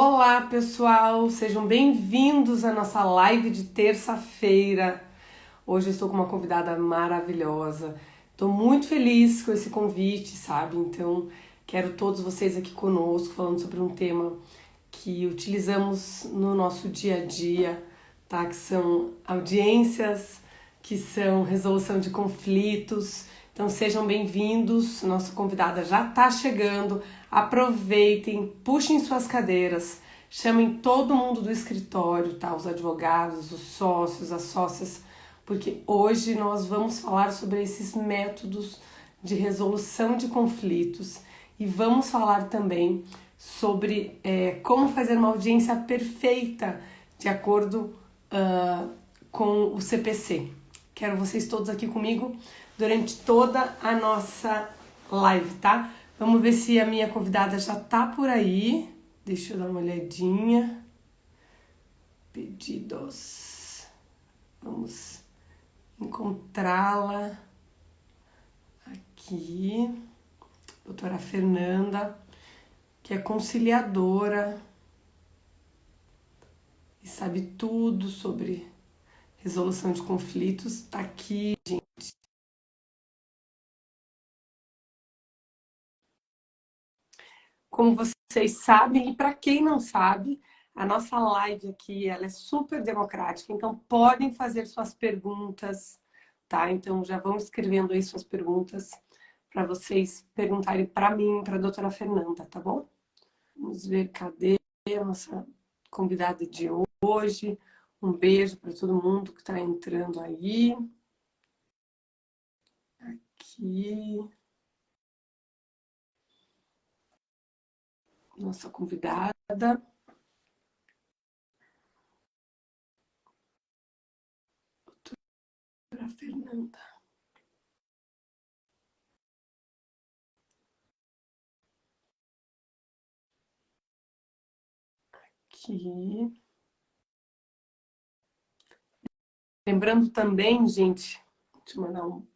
Olá, pessoal, sejam bem-vindos à nossa live de terça-feira. Hoje eu estou com uma convidada maravilhosa. Estou muito feliz com esse convite, sabe? Então, quero todos vocês aqui conosco falando sobre um tema que utilizamos no nosso dia a dia, tá? Que são audiências, que são resolução de conflitos. Então sejam bem-vindos, nossa convidada já está chegando. Aproveitem, puxem suas cadeiras, chamem todo mundo do escritório, tá? Os advogados, os sócios, as sócias, porque hoje nós vamos falar sobre esses métodos de resolução de conflitos e vamos falar também sobre como fazer uma audiência perfeita de acordo com o CPC. Quero vocês todos aqui comigo durante toda a nossa live, tá? Vamos ver se a minha convidada já tá por aí. Deixa eu dar uma olhadinha. Pedidos. Vamos encontrá-la aqui. Doutora Fernanda, que é conciliadora e sabe tudo sobre resolução de conflitos. Tá aqui, gente. Como vocês sabem, e para quem não sabe, a nossa live aqui ela é super democrática, então podem fazer suas perguntas, tá? Então já vão escrevendo aí suas perguntas para vocês perguntarem para mim, para a doutora Fernanda, tá bom? Vamos ver cadê a nossa convidada de hoje. Um beijo para todo mundo que está entrando aí. Aqui. Nossa convidada. Doutora Fernanda. Aqui. Lembrando também, gente, deixa eu mandar um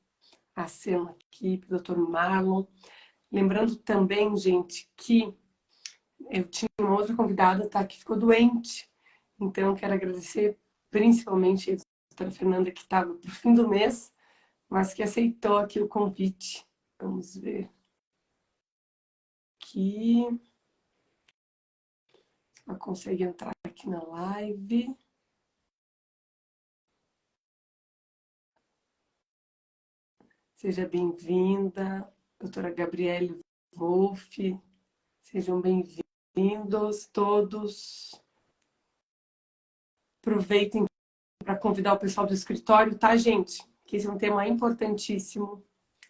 aceno aqui para o Dr. Marlon. Lembrando também, gente, que eu tinha uma outra convidada, tá, que ficou doente. Então, quero agradecer principalmente a doutora Fernanda, que estava para o fim do mês, mas que aceitou aqui o convite. Vamos ver aqui. Ela consegue entrar aqui na live. Seja bem-vinda, doutora Gabriele Wolff. Sejam bem-vindos todos. Aproveitem para convidar o pessoal do escritório, tá, gente? Que esse é um tema importantíssimo,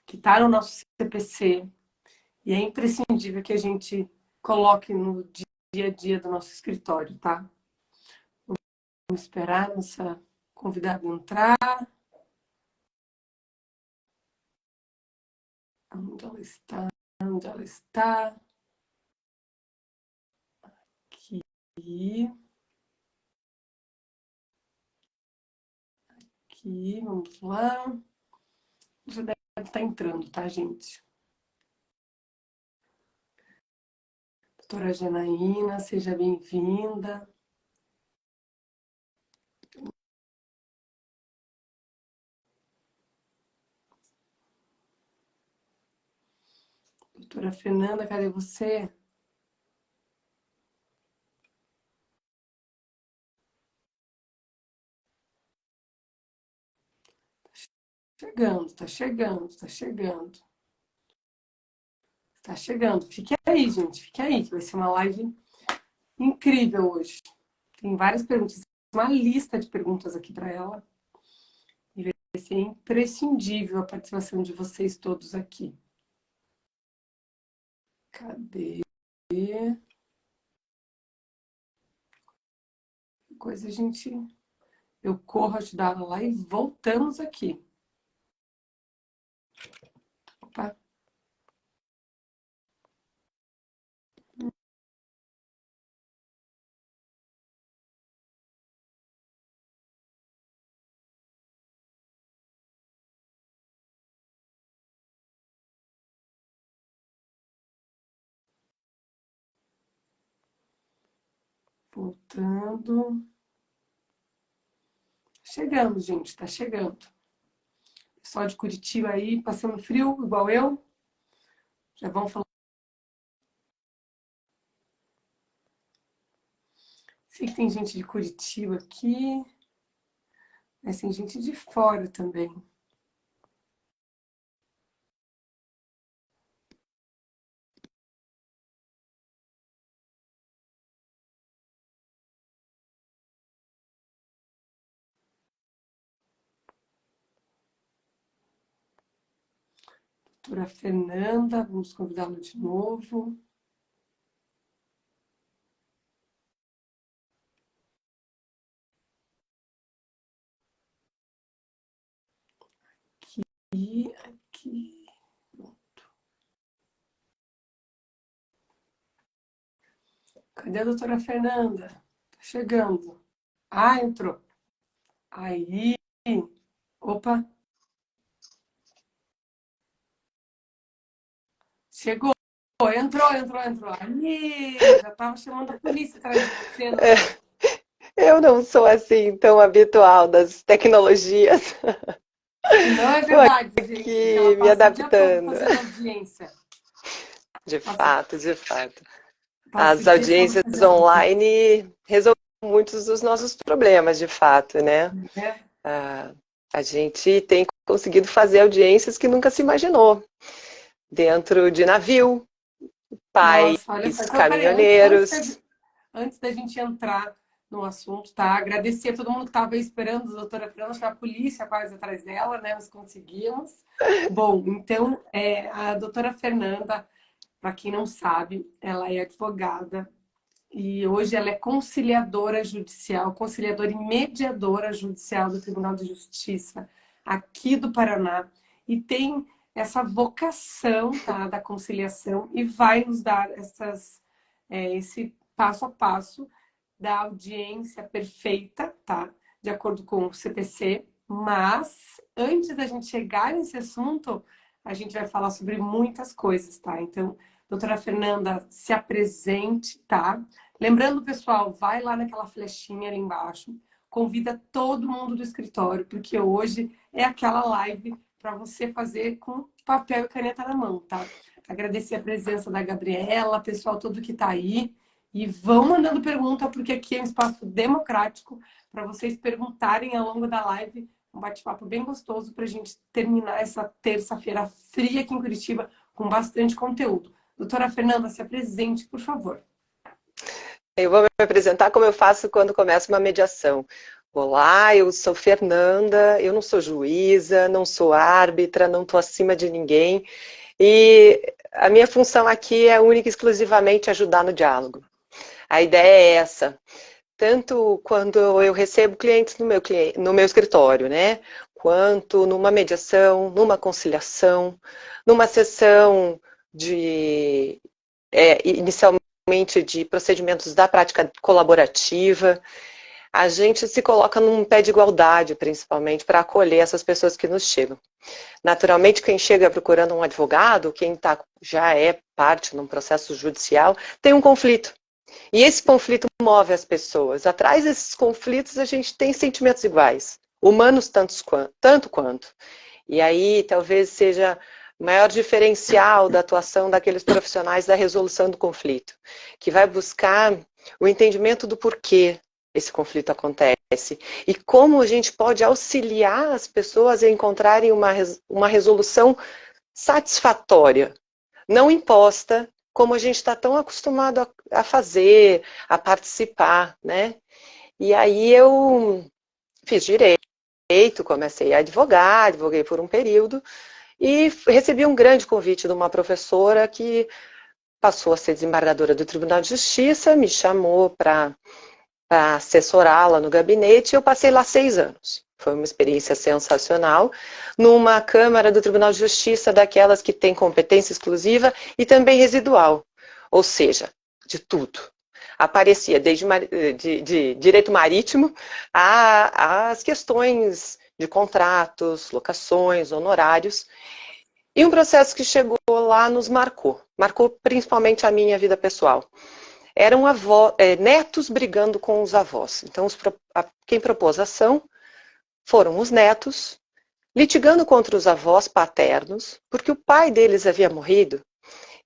que está no nosso CPC e é imprescindível que a gente coloque no dia a dia do nosso escritório, tá? Vamos esperar nossa convidada entrar. Onde ela está? Onde ela está? Aqui. Aqui, vamos lá. Já deve estar entrando, tá, gente? Doutora Janaína, seja bem-vinda. Doutora Fernanda, cadê você? Chegando, tá chegando, tá chegando. Tá chegando. Fique aí, gente. Fique aí, que vai ser uma live incrível hoje. Tem várias perguntas, uma lista de perguntas aqui para ela. E vai ser imprescindível a participação de vocês todos aqui. Cadê? Coisa a gente. Eu corro ajudar ela lá e voltamos aqui. Opa. Voltando. Chegando, gente, tá chegando. Pessoal de Curitiba aí, passando frio, igual eu. Já vão falar. Sei que tem gente de Curitiba aqui, mas tem gente de fora também. Doutora Fernanda, vamos convidá-la de novo. E aqui. Cadê a doutora Fernanda? Tá chegando. Ah, entrou. Aí. Opa, chegou. Entrou. Aí, já tava chamando a polícia atrás de você, doutora. Eu não sou assim tão habitual das tecnologias. E não é Estou verdade, gente, que ela aqui me passa o dia todo adaptando. fazendo audiência. De Passa, fato, de fato. passa o As dia todo audiências fazendo audiência, online resolvem muitos dos nossos problemas, de fato, né? né? Ah, a gente tem conseguido fazer audiências que nunca se imaginou. Dentro de navio, pais, Nossa, olha só. Então, peraí, caminhoneiros. antes da gente entrar no assunto, tá? Agradecer a todo mundo que estava esperando a doutora Fernanda, acho que a polícia quase atrás dela, né? Nós conseguimos. Bom, então, a doutora Fernanda, para quem não sabe, ela é advogada e hoje ela é conciliadora judicial, conciliadora e mediadora judicial do Tribunal de Justiça aqui do Paraná e tem essa vocação, tá, da conciliação e vai nos dar esse passo a passo da audiência perfeita, tá, de acordo com o CPC. Mas antes da gente chegar nesse assunto, a gente vai falar sobre muitas coisas, tá? Então, doutora Fernanda, se apresente, tá? Lembrando, pessoal, vai lá naquela flechinha ali embaixo, convida todo mundo do escritório, porque hoje é aquela live para você fazer com papel e caneta na mão, tá? Agradecer a presença da Gabriela, pessoal todo que está aí. E vão mandando pergunta, porque aqui é um espaço democrático para vocês perguntarem ao longo da live. Um bate-papo bem gostoso para a gente terminar essa terça-feira fria aqui em Curitiba com bastante conteúdo. Doutora Fernanda, se apresente, por favor. Eu vou me apresentar como eu faço quando começo uma mediação. Olá, eu sou Fernanda, eu não sou juíza, não sou árbitra, não estou acima de ninguém. E a minha função aqui é única e exclusivamente ajudar no diálogo. A ideia é essa. Tanto quando eu recebo clientes no meu escritório, né? Quanto numa mediação, numa conciliação, numa sessão de inicialmente de procedimentos da prática colaborativa, a gente se coloca num pé de igualdade, principalmente, para acolher essas pessoas que nos chegam. Naturalmente, quem chega procurando um advogado, já é parte num processo judicial, tem um conflito. E esse conflito move as pessoas. Atrás desses conflitos, a gente tem sentimentos iguais, humanos tanto quanto. E aí, talvez seja o maior diferencial da atuação daqueles profissionais da resolução do conflito, que vai buscar o entendimento do porquê esse conflito acontece e como a gente pode auxiliar as pessoas a encontrarem uma resolução satisfatória, não imposta, como a gente está tão acostumado a fazer, a participar, né? E aí eu fiz direito, comecei a advogar, advoguei por um período, e recebi um grande convite de uma professora que passou a ser desembargadora do Tribunal de Justiça, me chamou para assessorá-la no gabinete, e eu passei lá 6 anos. Foi uma experiência sensacional, numa Câmara do Tribunal de Justiça, daquelas que tem competência exclusiva e também residual, ou seja, de tudo. Aparecia desde de direito marítimo às questões de contratos, locações, honorários, e um processo que chegou lá nos marcou principalmente a minha vida pessoal. eram netos brigando com os avós. Então, quem propôs a ação foram os netos, litigando contra os avós paternos, porque o pai deles havia morrido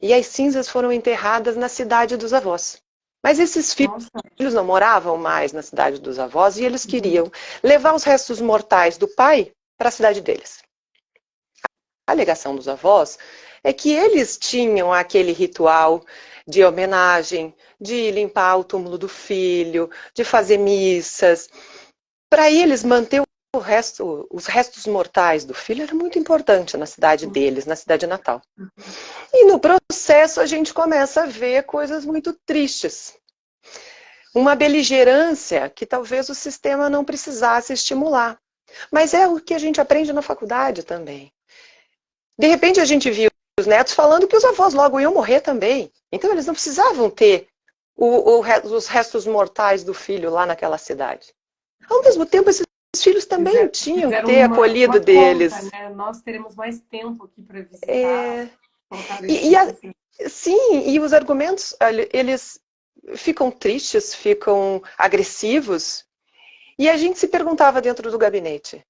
e as cinzas foram enterradas na cidade dos avós. Mas esses Nossa. filhos não moravam mais na cidade dos avós e eles queriam levar os restos mortais do pai para a cidade deles. A alegação dos avós é que eles tinham aquele ritual de homenagem, de limpar o túmulo do filho, de fazer missas. Para eles manter os restos mortais do filho era muito importante na cidade deles, na cidade natal. E no processo a gente começa a ver coisas muito tristes. Uma beligerância que talvez o sistema não precisasse estimular. Mas é o que a gente aprende na faculdade também. De repente a gente viu os netos falando que os avós logo iam morrer também. Então eles não precisavam ter os restos mortais do filho lá naquela cidade. Ao mesmo tempo, esses filhos também tinham que ter acolhido uma deles. Conta, né? Nós teremos mais tempo aqui para visitar. Sim, e os argumentos, eles ficam tristes, ficam agressivos. E a gente se perguntava dentro do gabinete,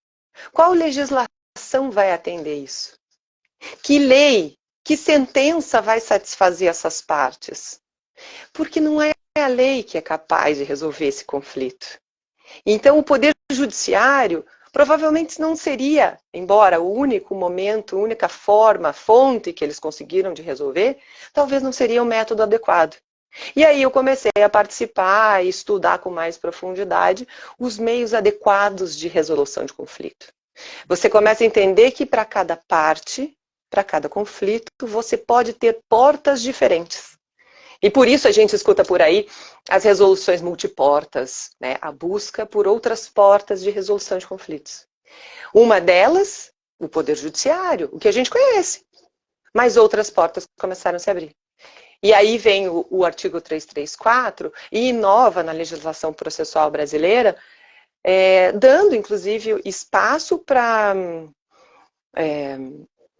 qual legislação vai atender isso? Que lei, que sentença vai satisfazer essas partes? Porque não é a lei que é capaz de resolver esse conflito. Então, o Poder Judiciário provavelmente não seria, embora o único momento, a única forma, fonte que eles conseguiram de resolver, talvez não seria o método adequado. E aí eu comecei a participar e estudar com mais profundidade os meios adequados de resolução de conflito. Você começa a entender que para cada parte, para cada conflito, você pode ter portas diferentes. E por isso a gente escuta por aí as resoluções multiportas, né? A busca por outras portas de resolução de conflitos. Uma delas, o Poder Judiciário, o que a gente conhece. Mas outras portas começaram a se abrir. E aí vem o artigo 334 e inova na legislação processual brasileira, dando inclusive espaço para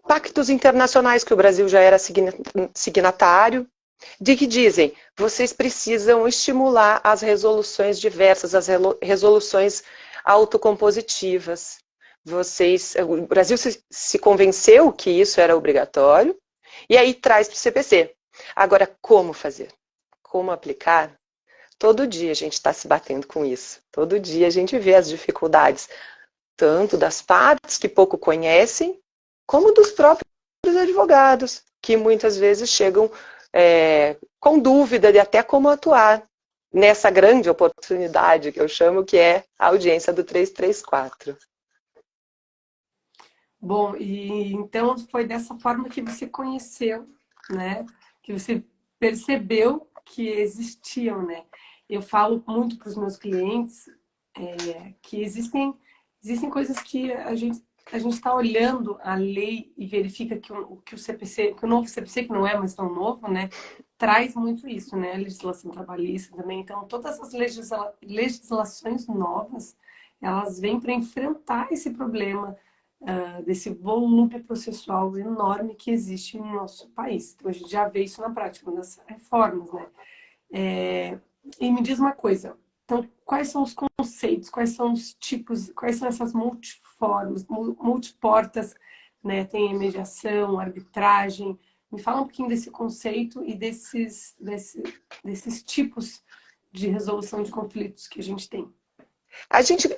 pactos internacionais que o Brasil já era signatário, de que dizem, vocês precisam estimular as resoluções diversas, as resoluções autocompositivas. O Brasil se convenceu que isso era obrigatório, e aí traz para o CPC. Agora, como fazer? Como aplicar? Todo dia a gente está se batendo com isso. Todo dia a gente vê as dificuldades, tanto das partes que pouco conhecem, como dos próprios advogados, que muitas vezes chegam com dúvida de até como atuar nessa grande oportunidade que eu chamo que é a audiência do 334. Bom, e então foi dessa forma que você conheceu, né? Que você percebeu que existiam, né? Eu falo muito para os meus clientes que existem coisas que a gente está olhando a lei e verifica que o CPC, que o novo CPC, que não é mais tão novo, né, traz muito isso, né? A legislação trabalhista também. Então, todas as legislações novas, elas vêm para enfrentar esse problema desse volume processual enorme que existe no nosso país. Então, a gente já vê isso na prática, nas reformas, né? E me diz uma coisa, então, quais são os conceitos, quais são os tipos, quais são essas multiformas, multiportas, né? Tem mediação, arbitragem. Me fala um pouquinho desse conceito e desses tipos de resolução de conflitos que a gente tem. A gente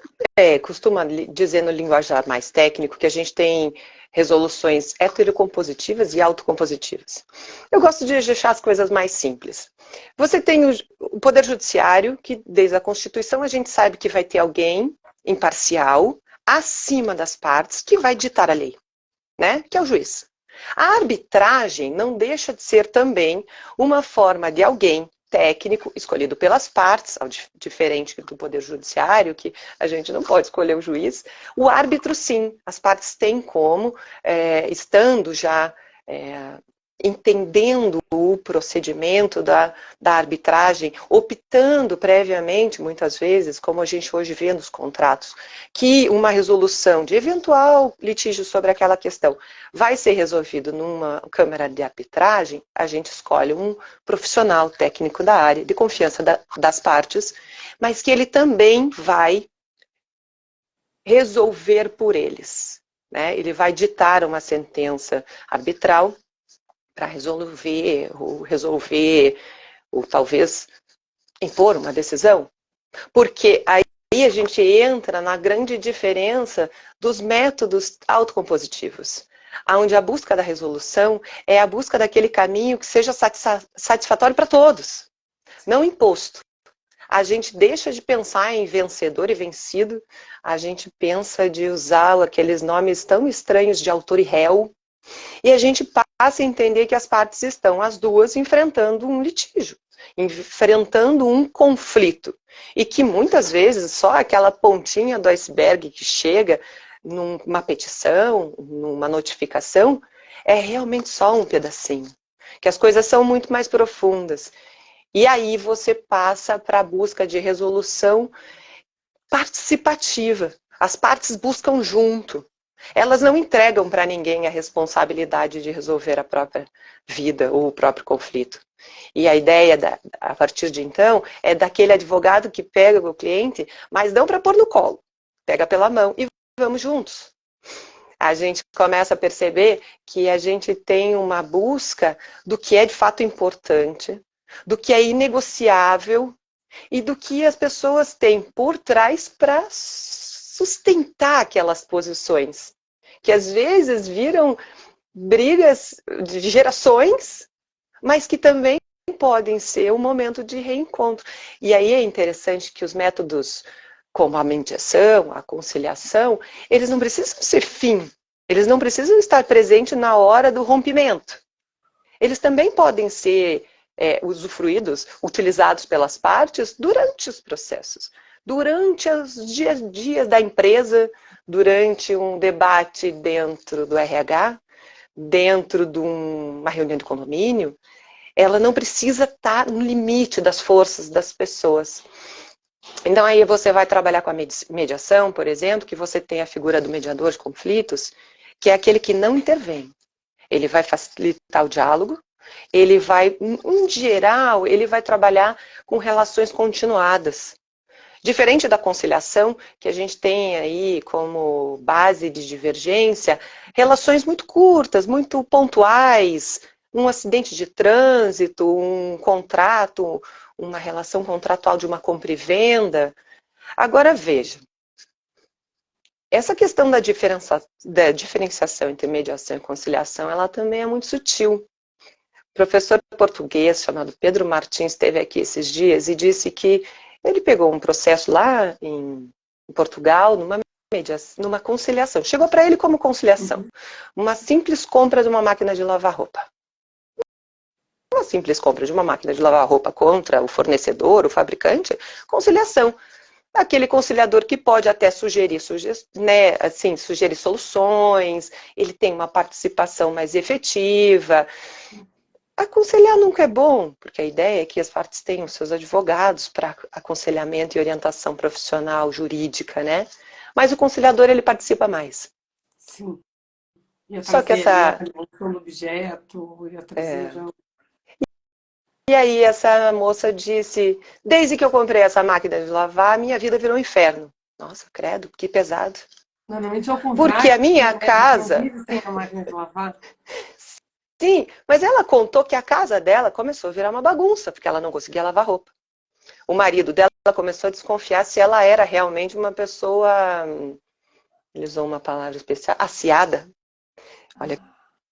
costuma dizer no linguajar mais técnico que a gente tem resoluções heterocompositivas e autocompositivas. Eu gosto de deixar as coisas mais simples. Você tem o Poder Judiciário, que desde a Constituição a gente sabe que vai ter alguém imparcial, acima das partes, que vai ditar a lei, né? Que é o juiz. A arbitragem não deixa de ser também uma forma de alguém técnico escolhido pelas partes, diferente do Poder Judiciário, que a gente não pode escolher o juiz. O árbitro, sim, as partes têm como, estando já entendendo o procedimento da arbitragem, optando previamente, muitas vezes, como a gente hoje vê nos contratos, que uma resolução de eventual litígio sobre aquela questão vai ser resolvido numa câmara de arbitragem, a gente escolhe um profissional técnico da área, de confiança das partes, mas que ele também vai resolver por eles, né? Ele vai ditar uma sentença arbitral para resolver, ou talvez impor uma decisão. Porque aí a gente entra na grande diferença dos métodos autocompositivos, onde a busca da resolução é a busca daquele caminho que seja satisfatório para todos, não imposto. A gente deixa de pensar em vencedor e vencido, a gente pensa de usar aqueles nomes tão estranhos de autor e réu, e a gente passa a entender que as partes estão, as duas, enfrentando um litígio, enfrentando um conflito. E que muitas vezes só aquela pontinha do iceberg que chega numa petição, numa notificação, é realmente só um pedacinho. Que as coisas são muito mais profundas. E aí você passa para a busca de resolução participativa. As partes buscam junto. Elas não entregam para ninguém a responsabilidade de resolver a própria vida ou o próprio conflito. E a ideia, a partir de então, é daquele advogado que pega o cliente, mas não para pôr no colo. Pega pela mão e vamos juntos. A gente começa a perceber que a gente tem uma busca do que é de fato importante, do que é inegociável e do que as pessoas têm por trás para sustentar aquelas posições, que às vezes viram brigas de gerações, mas que também podem ser um momento de reencontro. E aí é interessante que os métodos como a mediação, a conciliação, eles não precisam ser fim, eles não precisam estar presentes na hora do rompimento. Eles também podem ser usufruídos, utilizados pelas partes durante os processos, durante os dias a dia da empresa, durante um debate dentro do RH, dentro de uma reunião de condomínio. Ela não precisa estar no limite das forças das pessoas. Então aí você vai trabalhar com a mediação, por exemplo, que você tem a figura do mediador de conflitos, que é aquele que não intervém. Ele vai facilitar o diálogo, ele vai, em geral, ele vai trabalhar com relações continuadas. Diferente da conciliação, que a gente tem aí como base de divergência, relações muito curtas, muito pontuais, um acidente de trânsito, um contrato, uma relação contratual de uma compra e venda. Agora veja, essa questão da diferenciação entre mediação e conciliação, ela também é muito sutil. O professor português chamado Pedro Martins esteve aqui esses dias e disse que ele pegou um processo lá em Portugal, numa conciliação. Chegou para ele como conciliação. Uma simples compra de uma máquina de lavar roupa. Uma simples compra de uma máquina de lavar roupa contra o fornecedor, o fabricante, conciliação. Aquele conciliador que pode até sugerir soluções, ele tem uma participação mais efetiva. Aconselhar nunca é bom, porque a ideia é que as partes tenham seus advogados para aconselhamento e orientação profissional, jurídica, né? Mas o conciliador, ele participa mais. Sim. Ia Só que trazer a essa... resolução do objeto, ia trazer já... E aí essa moça disse, desde que eu comprei essa máquina de lavar, minha vida virou um inferno. Nossa, credo, que pesado. Normalmente é o contrário. Porque a minha casa... Não vive sem a máquina de lavar. Sim, mas ela contou que a casa dela começou a virar uma bagunça, porque ela não conseguia lavar roupa. O marido dela começou a desconfiar se ela era realmente uma pessoa, ele usou uma palavra especial, aciada. Olha,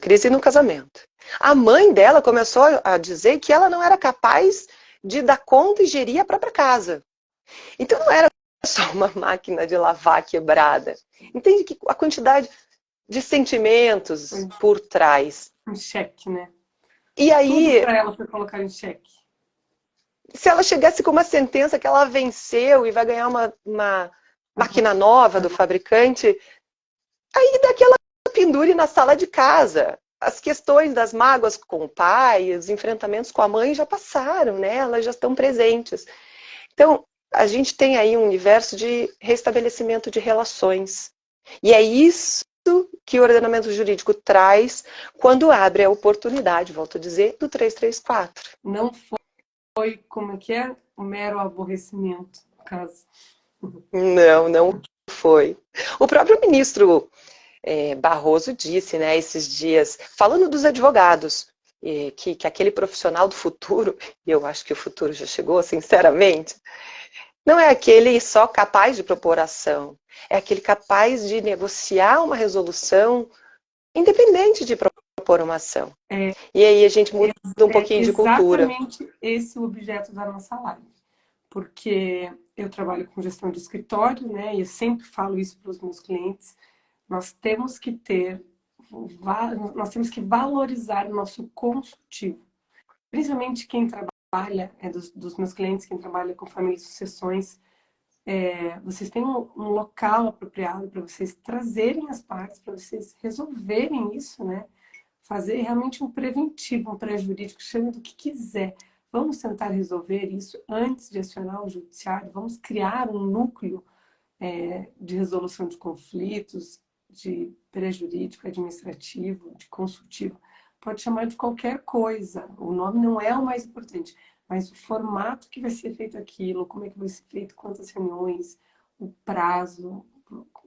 crise no casamento. A mãe dela começou a dizer que ela não era capaz de dar conta e gerir a própria casa. Então não era só uma máquina de lavar quebrada. Entende que a quantidade de sentimentos por trás. Em xeque, né? E aí, tudo para ela foi colocar em xeque. Se ela chegasse com uma sentença que ela venceu e vai ganhar uma máquina nova do fabricante, aí daquela pendure na sala de casa. as questões das mágoas com o pai, os enfrentamentos com a mãe já passaram, né? Elas já estão presentes. Então, a gente tem aí um universo de restabelecimento de relações. E é isso que o ordenamento jurídico traz quando abre a oportunidade, volto a dizer, do 334. Não foi, como é que é? Um mero aborrecimento, no caso. Não foi. O próprio ministro Barroso disse, né, esses dias, falando dos advogados, que aquele profissional do futuro, e eu acho que o futuro já chegou, sinceramente, não é aquele só capaz de propor ação, é aquele capaz de negociar uma resolução independente de propor uma ação. E aí a gente muda um pouquinho de cultura. Exatamente esse o objeto da nossa live. Porque eu trabalho com gestão de escritório, né? E eu sempre falo isso para os meus clientes. Nós temos que valorizar o nosso consultivo. Principalmente quem trabalha, dos meus clientes, quem trabalha com família e sucessões, vocês têm um local apropriado para vocês trazerem as partes, para vocês resolverem isso, né? Fazer realmente um preventivo, um pré-jurídico, chame do que quiser. Vamos tentar resolver isso antes de acionar o judiciário, vamos criar um núcleo de resolução de conflitos, de pré-jurídico, administrativo, de consultivo. Pode chamar de qualquer coisa, o nome não é o mais importante, mas o formato que vai ser feito aquilo, como é que vai ser feito, quantas reuniões, o prazo,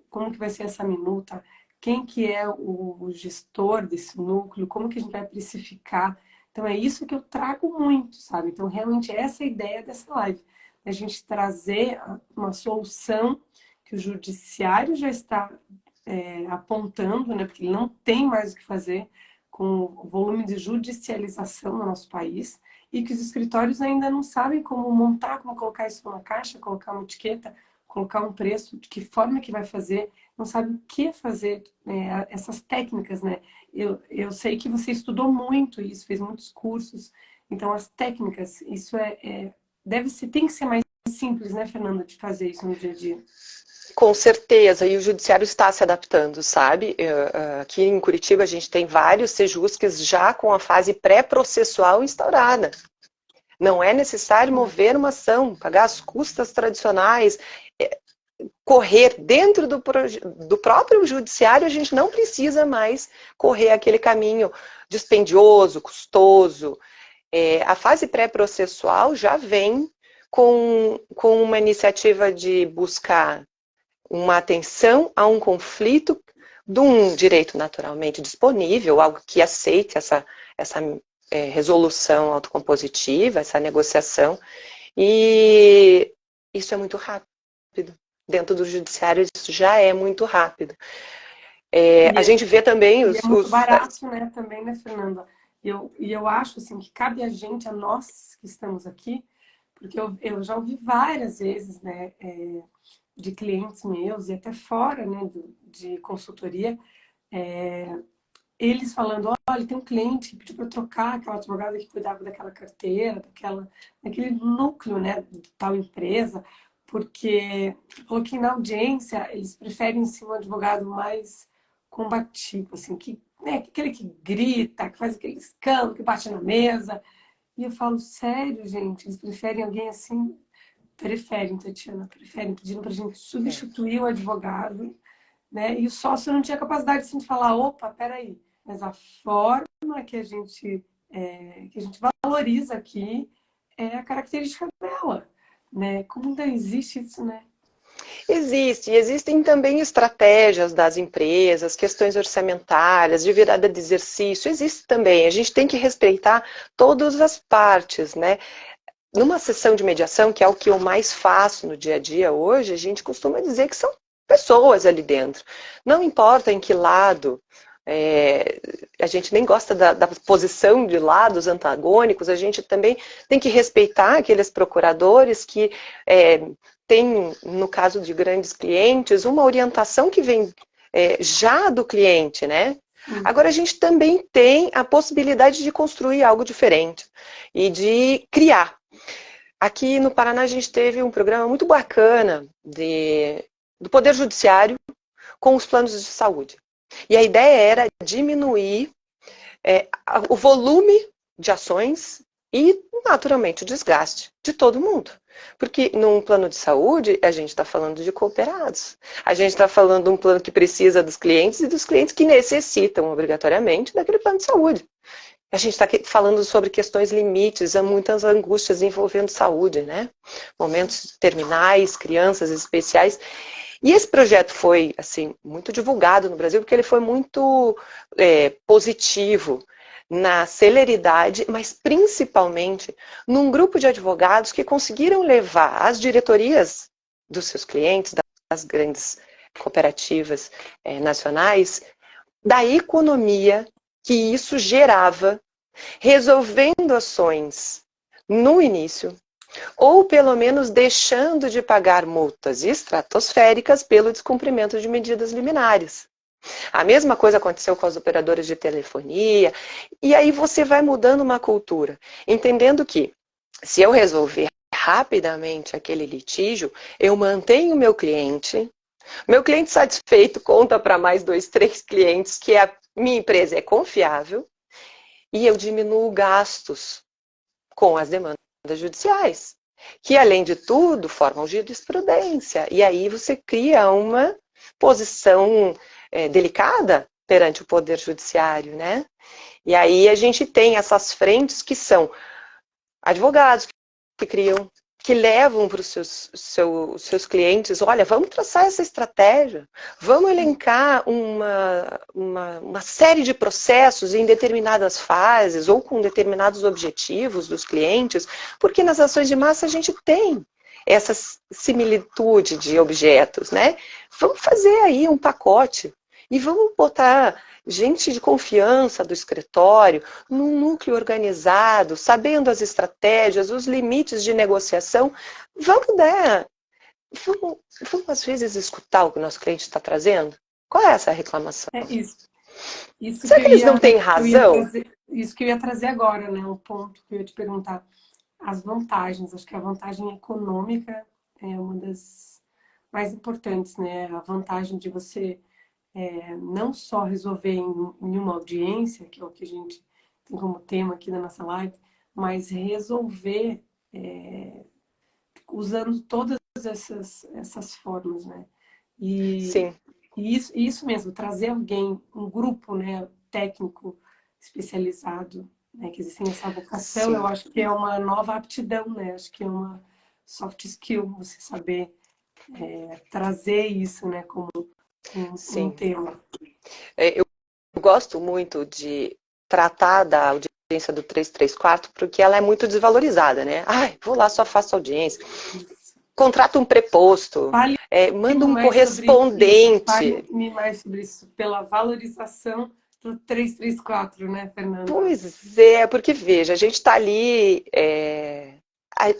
como que vai ser essa minuta, quem que é o gestor desse núcleo, como que a gente vai precificar. Então é isso que eu trago muito, sabe? Então realmente essa é a ideia dessa live, a gente trazer uma solução que o judiciário já está apontando, né? Porque ele não tem mais o que fazer com o volume de judicialização no nosso país e que os escritórios ainda não sabem como montar, como colocar isso numa caixa, colocar uma etiqueta, colocar um preço, de que forma que vai fazer, não sabe o que fazer, essas técnicas, né? Eu sei que você estudou muito isso, fez muitos cursos, então as técnicas, isso tem que ser mais simples, né, Fernanda, de fazer isso no dia a dia. Com certeza, e o judiciário está se adaptando, sabe? Aqui em Curitiba a gente tem vários sejusques já com a fase pré-processual instaurada. Não é necessário mover uma ação, pagar as custas tradicionais, correr dentro do próprio judiciário, a gente não precisa mais correr aquele caminho dispendioso, custoso. A fase pré-processual já vem com uma iniciativa de buscar uma atenção a um conflito de um direito naturalmente disponível, algo que aceite essa resolução autocompositiva, essa negociação, e isso é muito rápido. Dentro do judiciário isso já é muito rápido. A gente vê também é muito barato, né, também, né, Fernanda? E eu acho assim, que cabe a gente, a nós que estamos aqui, porque eu já ouvi várias vezes, né, de clientes meus e até fora, né, de consultoria, eles falando, olha, tem um cliente que pediu para trocar aquela advogada que cuidava daquela carteira, daquele núcleo, né, de tal empresa, porque falou que na audiência eles preferem sim um advogado mais combativo, assim, aquele que grita, que faz aquele escândalo, que bate na mesa. E eu falo, sério, gente, eles preferem alguém assim. Preferem, Tatiana, pedindo para a gente substituir o advogado, né? E o sócio não tinha capacidade assim, de falar, opa, peraí, mas a forma que a gente valoriza aqui é a característica dela, né? Como ainda existe isso, né? Existem também estratégias das empresas, questões orçamentárias, de virada de exercício, existe também. A gente tem que respeitar todas as partes, né? Numa sessão de mediação, que é o que eu mais faço no dia a dia hoje, a gente costuma dizer que são pessoas ali dentro. Não importa em que lado, a gente nem gosta da posição de lados antagônicos, a gente também tem que respeitar aqueles procuradores que têm, no caso de grandes clientes, uma orientação que vem já do cliente, né? Agora, a gente também tem a possibilidade de construir algo diferente e de criar. Aqui no Paraná a gente teve um programa muito bacana do Poder Judiciário com os planos de saúde. E a ideia era diminuir o volume de ações e, naturalmente, o desgaste de todo mundo. Porque num plano de saúde, a gente está falando de cooperados. A gente está falando de um plano que precisa dos clientes e dos clientes que necessitam, obrigatoriamente, daquele plano de saúde. A gente está falando sobre questões limites, há muitas angústias envolvendo saúde, né? Momentos terminais, crianças especiais. E esse projeto foi, assim, muito divulgado no Brasil, porque ele foi muito positivo na celeridade, mas principalmente num grupo de advogados que conseguiram levar as diretorias dos seus clientes, das grandes cooperativas nacionais, da economia que isso gerava, resolvendo ações no início, ou pelo menos deixando de pagar multas estratosféricas pelo descumprimento de medidas liminares. A mesma coisa aconteceu com as operadoras de telefonia, e aí você vai mudando uma cultura, entendendo que se eu resolver rapidamente aquele litígio, eu mantenho o meu cliente satisfeito conta para mais 2, 3 clientes que a minha empresa é confiável, e eu diminuo gastos com as demandas judiciais, que, além de tudo, formam jurisprudência. E aí você cria uma posição delicada perante o Poder Judiciário, né? E aí a gente tem essas frentes que são advogados que criam, que levam para os seus clientes, olha, vamos traçar essa estratégia, vamos elencar uma série de processos em determinadas fases ou com determinados objetivos dos clientes, porque nas ações de massa a gente tem essa similitude de objetos, né? Vamos fazer aí um pacote e vamos botar gente de confiança do escritório, num núcleo organizado, sabendo as estratégias, os limites de negociação. Vamos às vezes escutar o que o nosso cliente está trazendo? Qual é essa reclamação? É isso. Isso Será que que eles não têm eu ia razão? trazer, isso que eu ia trazer agora, né? Um ponto que eu ia te perguntar. As vantagens. Acho que a vantagem econômica é uma das mais importantes, né? A vantagem de você não só resolver em uma audiência, que é o que a gente tem como tema aqui na nossa live, mas resolver usando todas essas formas, né? E, Sim, isso mesmo, trazer alguém, um grupo, né, técnico especializado, né, que existem essa vocação, eu sim, acho que é uma nova aptidão, né? Acho que é uma soft skill você saber trazer isso, né, como um sim. tema. Eu gosto muito de tratar da audiência do 334 porque ela é muito desvalorizada, né? Ai, vou lá, só faço audiência. Isso. Contrata um preposto, manda Fale-me um mais sobre isso. correspondente. Fale-me mais sobre isso, pela valorização do 334, né, Fernanda? Pois é, porque veja, a gente está ali,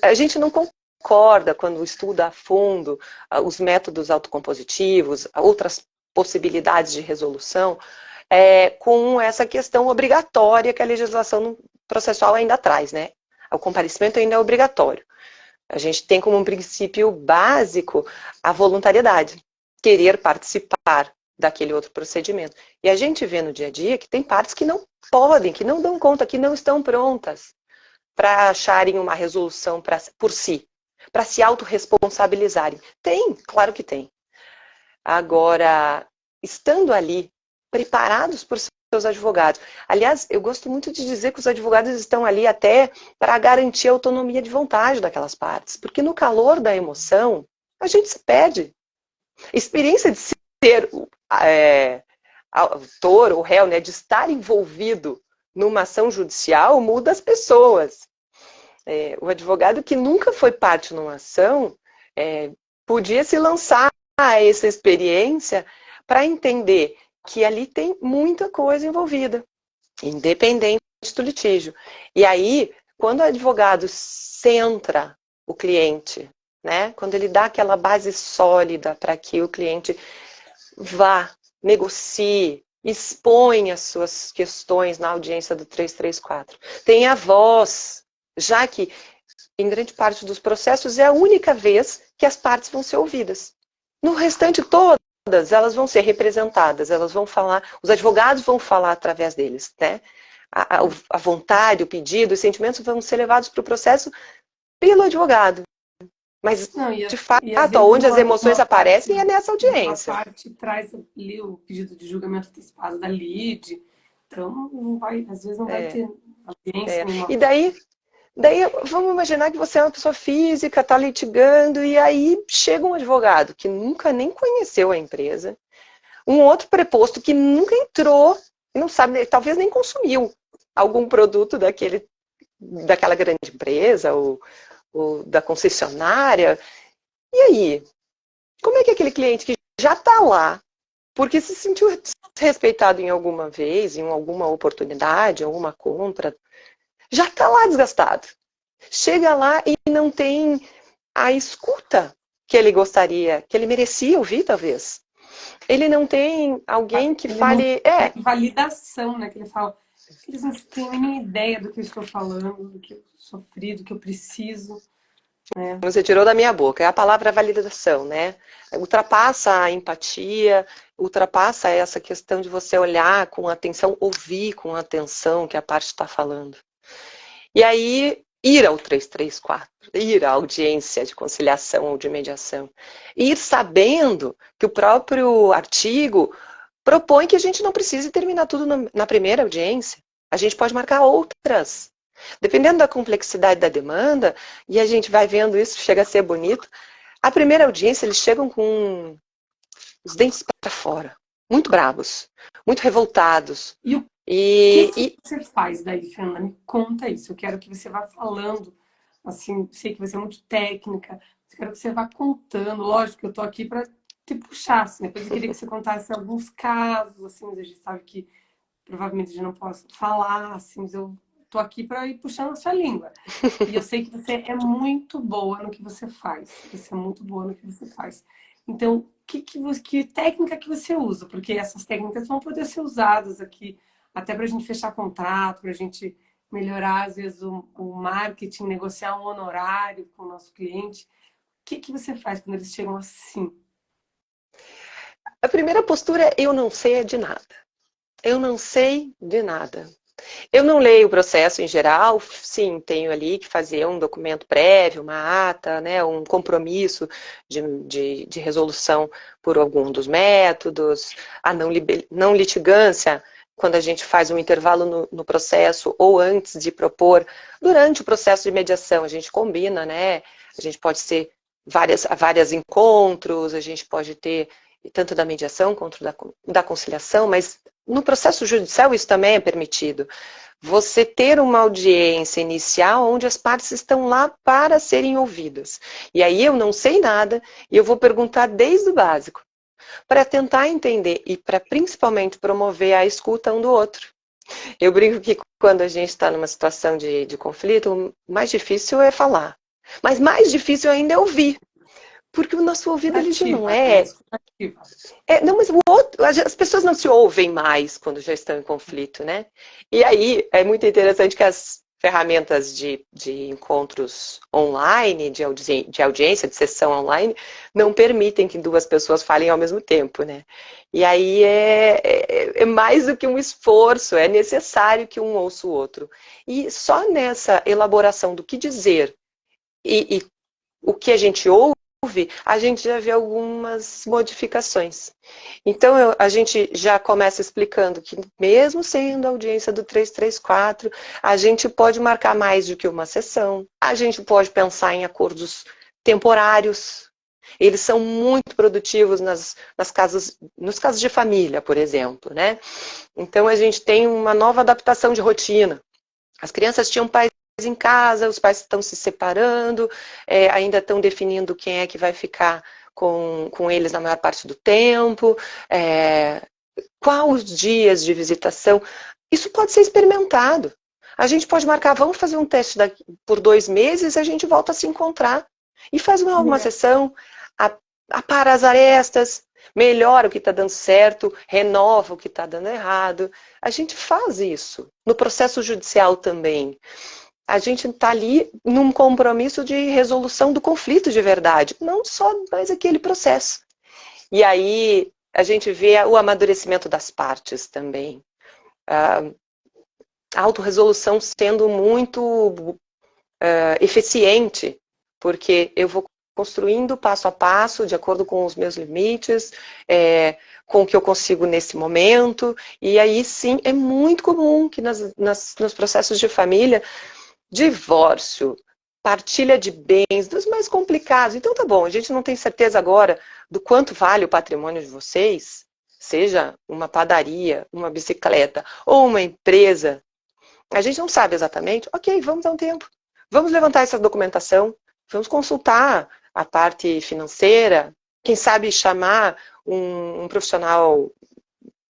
a gente não concorda quando estuda a fundo os métodos autocompositivos, outras possibilidades de resolução, com essa questão obrigatória que a legislação processual ainda traz, né? O comparecimento ainda é obrigatório. A gente tem como um princípio básico a voluntariedade, querer participar daquele outro procedimento. E a gente vê no dia a dia que tem partes que não podem, que não dão conta, que não estão prontas para acharem uma resolução por si, para se autorresponsabilizarem. Tem, claro que tem. Agora, estando ali, preparados por seus advogados. Aliás, eu gosto muito de dizer que os advogados estão ali até para garantir a autonomia de vontade daquelas partes, porque no calor da emoção, a gente se perde. A experiência de ser autor ou réu, né, de estar envolvido numa ação judicial, muda as pessoas. O advogado que nunca foi parte numa ação podia se lançar a essa experiência para entender que ali tem muita coisa envolvida, independente do litígio. E aí, quando o advogado centra o cliente, né, quando ele dá aquela base sólida para que o cliente vá, negocie, exponha as suas questões na audiência do 334, tenha voz, já que em grande parte dos processos é a única vez que as partes vão ser ouvidas. No restante, todas elas vão ser representadas, elas vão falar, os advogados vão falar através deles, né? a vontade, o pedido, os sentimentos vão ser levados para o processo pelo advogado. Mas, Não, de e às fato, vezes onde as emoções aparecem é nessa uma audiência. parte traz ali o pedido de julgamento antecipado da lide, então não vai, às vezes não vai ter audiência nenhuma. E daí, vamos imaginar que você é uma pessoa física, está litigando, e aí chega um advogado que nunca nem conheceu a empresa, um outro preposto que nunca entrou, não sabe, talvez nem consumiu algum produto daquela grande empresa ou da concessionária. E aí? Como é que aquele cliente que já está lá, porque se sentiu desrespeitado em alguma vez, em alguma oportunidade, alguma compra, já está lá desgastado. Chega lá e não tem a escuta que ele gostaria, que ele merecia ouvir, talvez. Ele não tem alguém que Ele não fale, tem validação, né? Que ele fala, eles não têm a mínima ideia do que eu estou falando, do que eu sofri, do que eu preciso. Né? você tirou da minha boca, é a palavra validação, né? Ultrapassa a empatia, ultrapassa essa questão de você olhar com atenção, ouvir com atenção o que a parte está falando. E aí, ir ao 334, ir à audiência de conciliação ou de mediação. Ir sabendo que o próprio artigo propõe que a gente não precise terminar tudo na primeira audiência. A gente pode marcar outras. Dependendo da complexidade da demanda, e a gente vai vendo isso, chega a ser bonito, a primeira audiência eles chegam com os dentes para fora, muito bravos, muito revoltados. E o E, que você faz daí, Fernanda? Me conta isso. Eu quero que você vá falando, assim, sei que você é muito técnica, eu quero que você vá contando. Lógico que eu tô aqui para te puxar, assim. Depois eu queria que você contasse alguns casos, assim, mas a gente sabe que provavelmente a gente não possa falar, assim, mas eu tô aqui para ir puxando a sua língua. E eu sei que você é muito boa no que você faz. Você é muito boa no que você faz. Então, que técnica que você usa? Porque essas técnicas vão poder ser usadas aqui, até para a gente fechar contrato, para a gente melhorar, às vezes, o marketing, negociar um honorário com o nosso cliente. O que você faz quando eles chegam assim? a primeira postura é eu não sei de nada. Eu não sei de nada. Eu não leio o processo em geral, sim, tenho ali que fazer um documento prévio, uma ata, né, um compromisso de resolução por algum dos métodos, a não litigância, quando a gente faz um intervalo no processo ou antes de propor, durante o processo de mediação, a gente combina, né, a gente pode ser vários encontros, a gente pode ter tanto da mediação quanto da conciliação, mas no processo judicial isso também é permitido. Você ter uma audiência inicial onde as partes estão lá para serem ouvidas. E aí eu não sei nada e eu vou perguntar desde o básico, para tentar entender e para principalmente promover a escuta um do outro. Eu brinco que quando a gente está numa situação de conflito, o mais difícil é falar. Mas mais difícil ainda é ouvir. Porque o nosso ouvido ele já não Escutativa, né? é. Escutativa. Não, mas o outro, as pessoas não se ouvem mais quando já estão em conflito, né? E aí é muito interessante que as ferramentas de encontros online, de audiência, de sessão online, não permitem que duas pessoas falem ao mesmo tempo, né? E aí é mais do que um esforço, é necessário que um ouça o outro. E só nessa elaboração do que dizer e o que a gente ouve, a gente já vê algumas modificações. Então, a gente já começa explicando que, mesmo sendo a audiência do 334, a gente pode marcar mais do que uma sessão, a gente pode pensar em acordos temporários. Eles são muito produtivos nos casos de família, por exemplo, né? Então, a gente tem uma nova adaptação de rotina. As crianças tinham pais em casa, os pais estão se separando, ainda estão definindo quem é que vai ficar com eles na maior parte do tempo, quais os dias de visitação. Isso pode ser experimentado. A gente pode marcar, vamos fazer um teste por 2 meses, a gente volta a se encontrar e faz uma sessão, apara as arestas, melhora o que está dando certo, renova o que está dando errado. A gente faz isso no processo judicial também. A gente está ali num compromisso de resolução do conflito de verdade, não só mais aquele processo. E aí a gente vê o amadurecimento das partes também. a autorresolução sendo muito eficiente, porque eu vou construindo passo a passo, de acordo com os meus limites, com o que eu consigo nesse momento, e aí sim, é muito comum que nos processos de família, divórcio, partilha de bens, dos mais complicados. Então tá bom, a gente não tem certeza agora do quanto vale o patrimônio de vocês, seja uma padaria, uma bicicleta ou uma empresa, a gente não sabe exatamente, ok, vamos dar um tempo. Vamos levantar essa documentação, vamos consultar a parte financeira, quem sabe chamar um profissional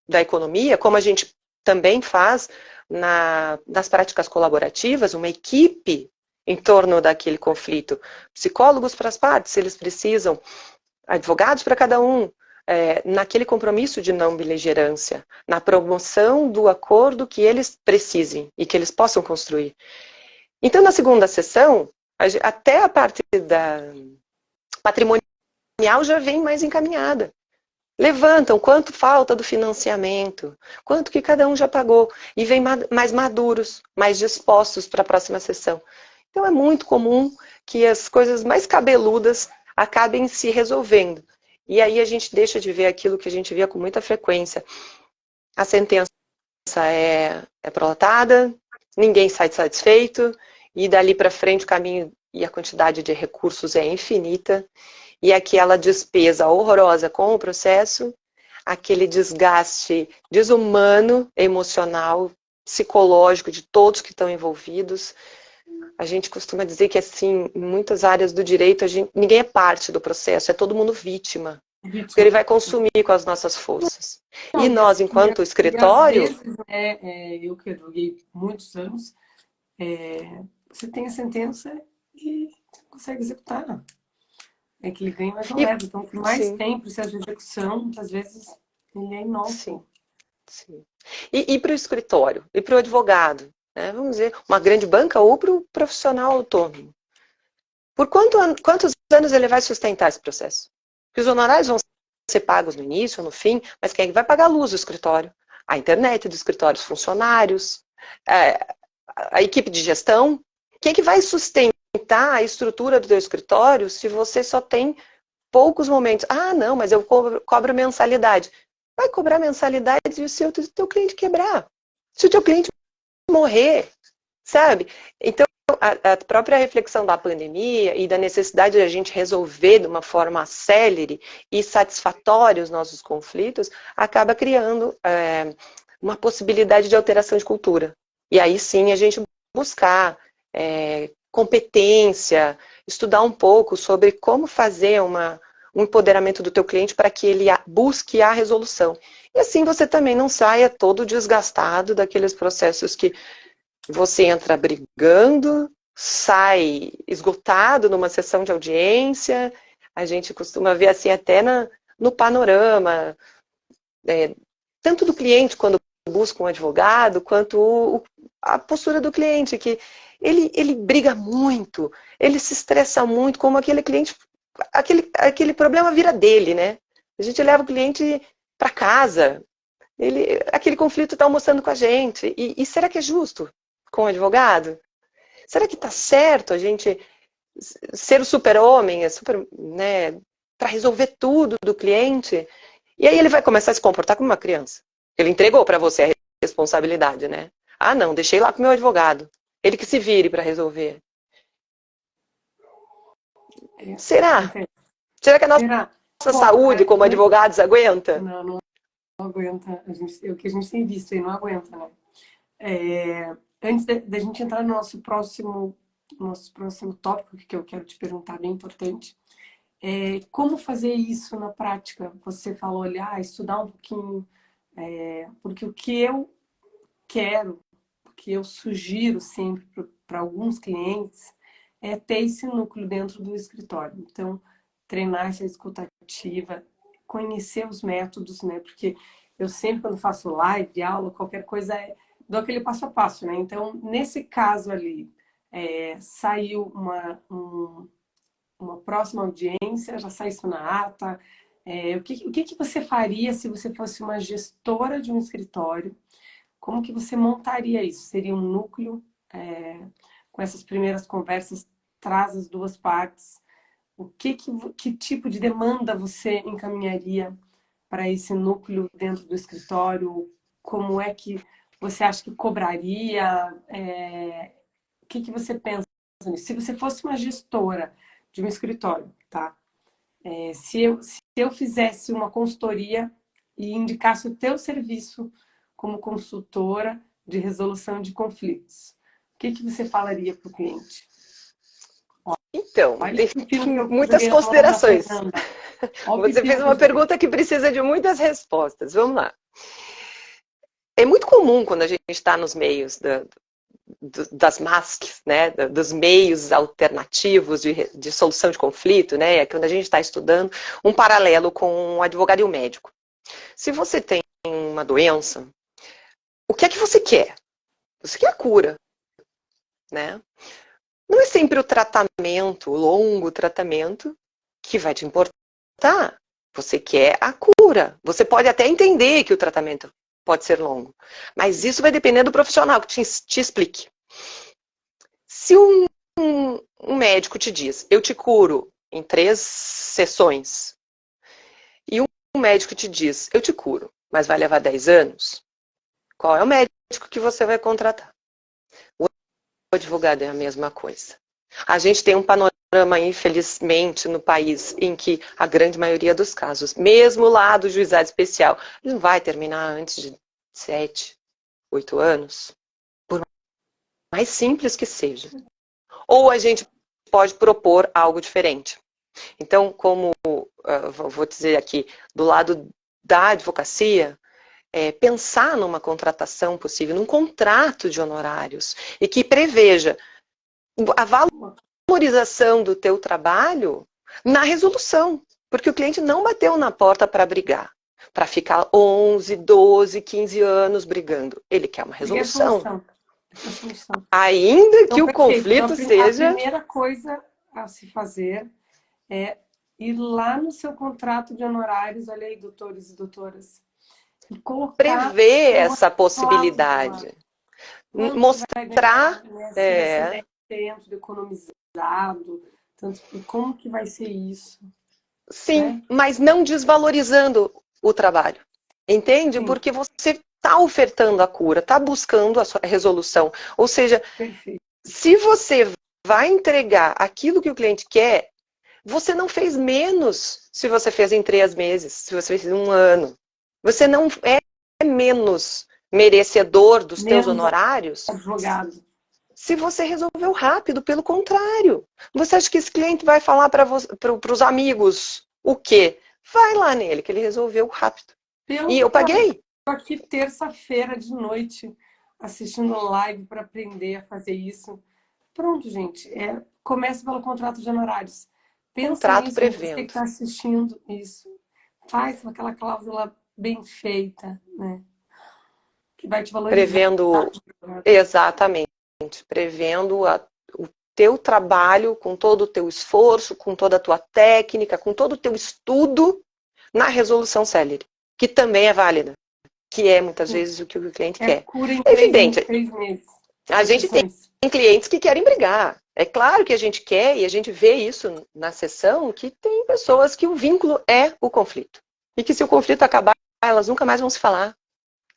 da economia, como a gente também faz nas práticas colaborativas, uma equipe em torno daquele conflito. Psicólogos para as partes, se eles precisam, advogados para cada um, naquele compromisso de não beligerância, na promoção do acordo que eles precisem e que eles possam construir. Então, na segunda sessão, até a parte da patrimonial já vem mais encaminhada. Levantam quanto falta do financiamento, quanto que cada um já pagou, e vem mais maduros, mais dispostos para a próxima sessão. Então, é muito comum que as coisas mais cabeludas acabem se resolvendo. E aí a gente deixa de ver aquilo que a gente via com muita frequência. A sentença é prolatada, ninguém sai satisfeito, e dali para frente o caminho e a quantidade de recursos é infinita, e aquela despesa horrorosa com o processo, aquele desgaste desumano, emocional, psicológico de todos que estão envolvidos. A gente costuma dizer que, assim, em muitas áreas do direito, ninguém é parte do processo, é todo mundo vítima. Porque ele vai consumir com as nossas forças. Não, E nós, enquanto e às escritório... vezes, né, eu que advoguei muitos anos, você tem a sentença e você consegue executar. É que ele ganha, mas não E, leva. Então, por mais sim, tempo, se de execução, às vezes ele é sim, inócuo. sim. E para o escritório, e para o advogado, né? Vamos dizer, uma grande banca ou para o profissional autônomo. Por quantos anos ele vai sustentar esse processo? Porque os honorários vão ser pagos no início ou no fim, mas quem é que vai pagar a luz do escritório? A internet do escritório, os funcionários, a equipe de gestão. Quem é que vai sustentar a estrutura do teu escritório se você só tem poucos momentos? Ah, não, mas eu cobro mensalidade. Vai cobrar mensalidade se o teu cliente quebrar. Se o teu cliente morrer, sabe? Então, a própria reflexão da pandemia e da necessidade de a gente resolver de uma forma célere e satisfatória os nossos conflitos, acaba criando uma possibilidade de alteração de cultura. E aí sim a gente buscar competência, estudar um pouco sobre como fazer um empoderamento do teu cliente para que ele busque a resolução. E assim você também não saia todo desgastado daqueles processos que você entra brigando, sai esgotado numa sessão de audiência. A gente costuma ver assim até no panorama, tanto do cliente quando busca um advogado, quanto a postura do cliente, que ele briga muito, ele se estressa muito, como aquele cliente, aquele problema vira dele, né? A gente leva o cliente para casa, aquele conflito está almoçando com a gente, e será que é justo com o advogado? Será que está certo a gente ser o super-homem, né, para resolver tudo do cliente? E aí ele vai começar a se comportar como uma criança. Ele entregou para você a responsabilidade, né? Ah, não, deixei lá com o meu advogado. Ele que se vire para resolver. Será? Entende? Será que a Será? nossa Bom, saúde como advogados aguenta? não aguenta. O que a gente tem visto aí não aguenta, né? Antes da gente entrar no nosso próximo tópico, que eu quero te perguntar, bem importante, como fazer isso na prática? Você falou, olhar, estudar um pouquinho, porque o que eu quero, o que eu sugiro sempre para alguns clientes é ter esse núcleo dentro do escritório. Então, treinar essa escutativa, conhecer os métodos, né? Porque eu sempre, quando faço live, aula, qualquer coisa, dou aquele passo a passo, né? Então, nesse caso ali, saiu uma próxima audiência, já sai isso na ata. O que você faria se você fosse uma gestora de um escritório como que você montaria isso? Seria um núcleo com essas primeiras conversas, traz as duas partes. Que tipo de demanda você encaminharia para esse núcleo dentro do escritório? Como é que você acha que cobraria? O que você pensa nisso? Se você fosse uma gestora de um escritório, tá? Se eu fizesse uma consultoria e indicasse o teu serviço como consultora de resolução de conflitos, o que você falaria para o cliente? Então, Olha tem o pepino que eu muitas joguei na mão da considerações. Fernanda. Olha o Você fez pepino que eu uma joguei. pergunta que precisa de muitas respostas. Vamos lá. É muito comum quando a gente está nos meios das MASCs, né, dos meios alternativos de solução de conflito, né, é quando a gente está estudando um paralelo com um advogado e um médico. Se você tem uma doença, o que é que você quer? Você quer a cura, né? Não é sempre o tratamento, o longo tratamento, que vai te importar. Você quer a cura. Você pode até entender que o tratamento pode ser longo, mas isso vai depender do profissional que te explique. Se um médico te diz, eu te curo em 3 sessões, e um médico te diz, eu te curo, mas vai levar 10 anos, qual é o médico que você vai contratar? O advogado é a mesma coisa. A gente tem um panorama, infelizmente, no país, em que a grande maioria dos casos, mesmo lá do juizado especial, não vai terminar antes de 7, 8 anos, por mais simples que seja. Ou a gente pode propor algo diferente. Então, como vou dizer aqui, do lado da advocacia, pensar numa contratação possível, num contrato de honorários, e que preveja a valorização do teu trabalho na resolução. Porque o cliente não bateu na porta para brigar, para ficar 11, 12, 15 anos brigando. Ele quer uma resolução. Essa solução. Ainda que Então, o perfeito. Então, conflito a seja... primeira coisa a se fazer é ir lá no seu contrato de honorários, olha aí, doutores e doutoras, e colocar prever uma essa cláusula. possibilidade. Quanto você vai Mostrar... ganhar, né? Se vai ser 10% do economizado, tanto, como que vai ser isso? Sim, Né? mas não desvalorizando o trabalho. Entende? Sim, Porque você está ofertando a cura, está buscando a sua resolução. Ou seja, perfeito. se você vai entregar aquilo que o cliente quer, você não fez menos se você fez em 3 meses, se você fez em 1 ano. Você não é menos merecedor dos teus Menos honorários advogado. se você resolveu rápido, pelo contrário. Você acha que esse cliente vai falar para os amigos o quê? Vai lá nele, que ele resolveu rápido. Pelo E eu contrário, paguei. estou aqui terça-feira de noite assistindo live para aprender a fazer isso. Pronto, gente. Começa pelo contrato de honorários. Pensa Contrato nisso, gente. Você que prevendo. está assistindo isso. Faz aquela cláusula bem feita, né? Que vai te valorizar. Prevendo, exatamente, prevendo o teu trabalho com todo o teu esforço, com toda a tua técnica, com todo o teu estudo na resolução célere, que também é válida, que é muitas vezes o que o cliente quer. Cura em É evidente, 3 meses. a gente tem clientes que querem brigar. É claro que a gente quer, e a gente vê isso na sessão, que tem pessoas que o vínculo é o conflito. E que se o conflito acabar, elas nunca mais vão se falar.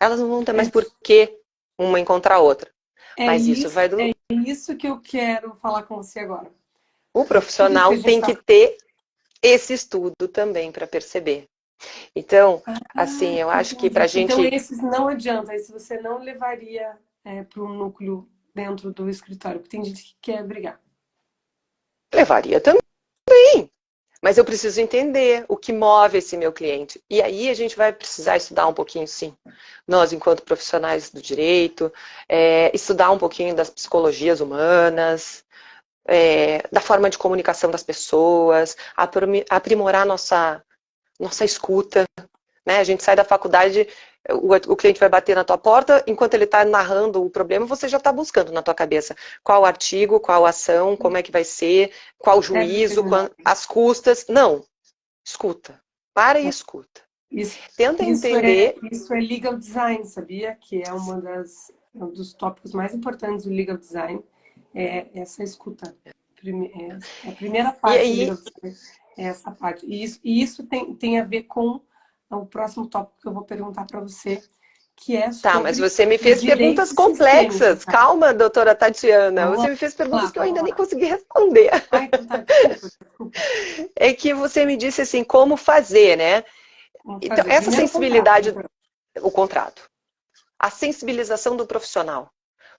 Elas não vão ter mais porquê uma encontrar a outra. Mas isso vai do... É isso que eu quero falar com você agora. O Tudo isso que profissional a gente tem está... que ter esse estudo também para perceber. Então, assim, eu acho que para a Então, gente... esses não adianta. Esse você não levaria para um núcleo dentro do escritório, porque tem gente que quer brigar. Levaria também. Mas eu preciso entender o que move esse meu cliente. E aí a gente vai precisar estudar um pouquinho, sim. Nós, enquanto profissionais do direito, estudar um pouquinho das psicologias humanas, da forma de comunicação das pessoas, aprimorar nossa escuta. Né? A gente sai da faculdade, o cliente vai bater na tua porta, enquanto ele está narrando o problema, você já está buscando na tua cabeça qual artigo, qual ação, como é que vai ser, qual juízo, as custas. Não, escuta. Para e escuta. Isso, Tenta entender. isso é legal design, sabia? Que é um dos tópicos mais importantes do legal design, é essa escuta. É a primeira E parte do aí, legal design é essa parte. E isso tem a ver com o próximo tópico que eu vou perguntar para você, que é tá, mas sobre você me o fez perguntas direito sistêmico, complexas. tá? Calma, doutora Tatiana. Vamos Você me fez perguntas lá, que eu vamos ainda nem lá. consegui responder. Ah, então tá, desculpa, desculpa. É que você me disse assim, como fazer, né? Vamos Então, fazer. essa Primeiro o contrato, sensibilidade, então. o contrato, a sensibilização do profissional,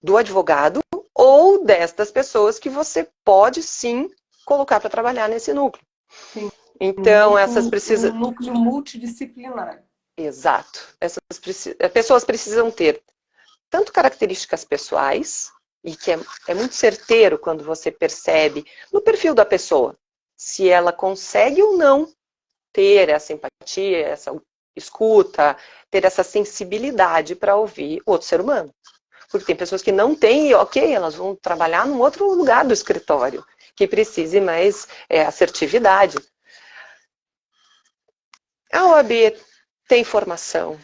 do advogado ou destas pessoas que você pode sim colocar para trabalhar nesse núcleo. Tem Então, essas um precisam. núcleo multidisciplinar. Exato. Pessoas precisam ter tanto características pessoais, e que é muito certeiro quando você percebe no perfil da pessoa se ela consegue ou não ter essa empatia, essa escuta, ter essa sensibilidade para ouvir outro ser humano. Porque tem pessoas que não têm, e ok, elas vão trabalhar num outro lugar do escritório, que precise mais assertividade. A OAB tem formação,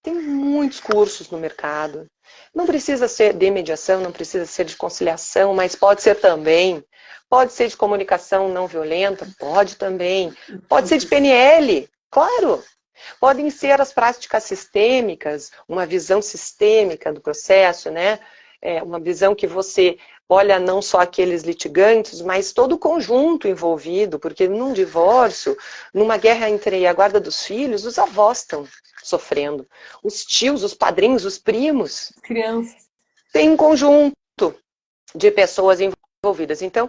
tem muitos cursos no mercado. Não precisa ser de mediação, não precisa ser de conciliação, mas pode ser também. Pode ser de comunicação não violenta, pode também. Pode ser de PNL, claro. Podem ser as práticas sistêmicas, uma visão sistêmica do processo, né? Uma visão que você olha não só aqueles litigantes, mas todo o conjunto envolvido, porque num divórcio, numa guerra entre a guarda dos filhos, os avós estão sofrendo, os tios, os padrinhos, os primos. Crianças. Tem um conjunto de pessoas envolvidas. Então,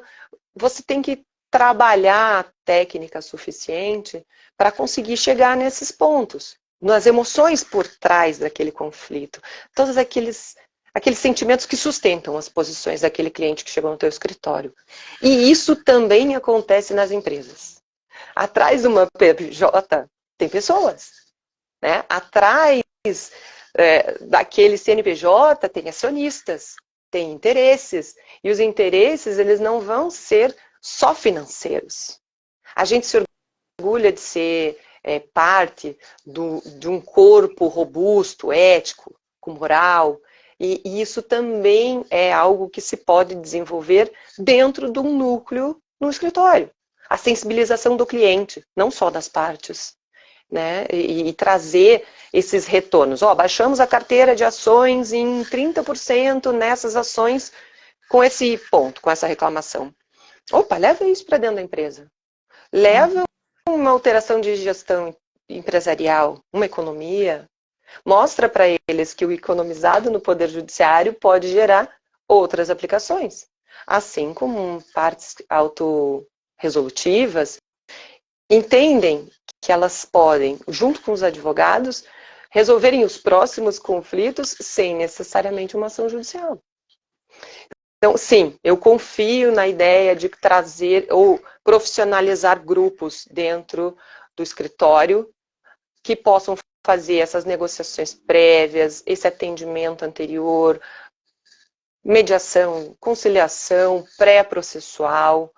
você tem que trabalhar a técnica suficiente para conseguir chegar nesses pontos, nas emoções por trás daquele conflito, todos aqueles sentimentos que sustentam as posições daquele cliente que chegou no teu escritório. E isso também acontece nas empresas. Atrás de uma PJ tem pessoas, né? Atrás daquele CNPJ tem acionistas, tem interesses, e os interesses eles não vão ser só financeiros. A gente se orgulha de ser parte de um corpo robusto, ético, com moral, e isso também é algo que se pode desenvolver dentro de um núcleo no escritório. A sensibilização do cliente, não só das partes, né? E trazer esses retornos. Baixamos a carteira de ações em 30% nessas ações com esse ponto, com essa reclamação. Opa, leva isso para dentro da empresa. Leva uma alteração de gestão empresarial, uma economia. Mostra para eles que o economizado no Poder Judiciário pode gerar outras aplicações. Assim como partes autorresolutivas, entendem que elas podem, junto com os advogados, resolverem os próximos conflitos sem necessariamente uma ação judicial. Então, sim, eu confio na ideia de trazer ou profissionalizar grupos dentro do escritório que possam fazer essas negociações prévias, esse atendimento anterior, mediação, conciliação, pré-processual.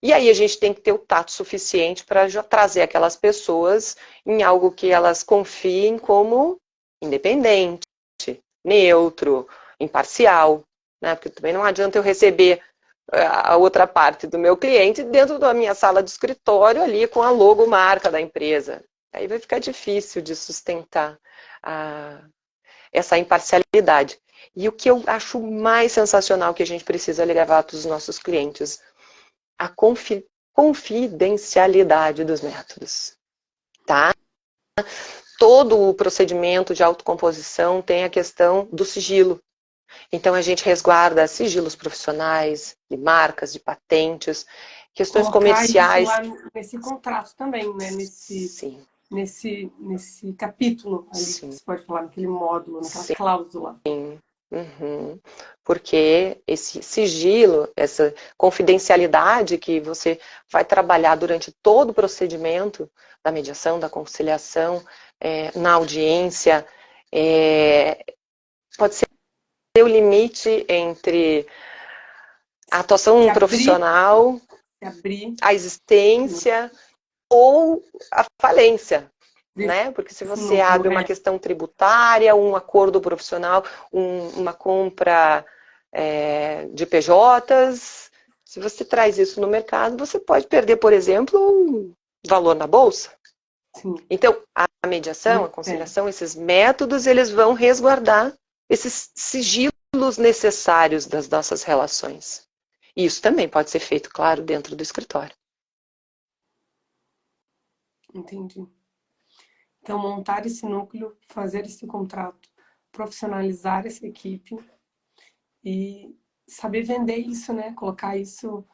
E aí a gente tem que ter o tato suficiente para trazer aquelas pessoas em algo que elas confiem como independente, neutro, imparcial, né? Porque também não adianta eu receber a outra parte do meu cliente dentro da minha sala de escritório ali com a logomarca da empresa. Aí vai ficar difícil de sustentar essa imparcialidade. E o que eu acho mais sensacional que a gente precisa levar para os nossos clientes, a confidencialidade dos métodos, tá? Todo o procedimento de autocomposição tem a questão do sigilo. Então, a gente resguarda sigilos profissionais, de marcas, de patentes, questões Colocar isso comerciais. lá nesse contrato também, né? Sim. Nesse capítulo ali, que Sim. você pode falar, naquele módulo, naquela Sim. cláusula. Uhum. Porque esse sigilo, essa confidencialidade que você vai trabalhar durante todo o procedimento da mediação, da conciliação, na audiência, pode ser o limite entre a atuação profissional, a existência ou a falência. né? Porque se Esse você núcleo, abre uma questão tributária, um acordo profissional, uma compra de PJs, se você traz isso no mercado, você pode perder, por exemplo, um valor na bolsa. sim, Então, a mediação, a muito bem. conciliação, esses métodos, eles vão resguardar esses sigilos necessários das nossas relações. E isso também pode ser feito, claro, dentro do escritório. Entendi. Então, montar esse núcleo, fazer esse contrato, profissionalizar essa equipe e saber vender isso, né? Colocar isso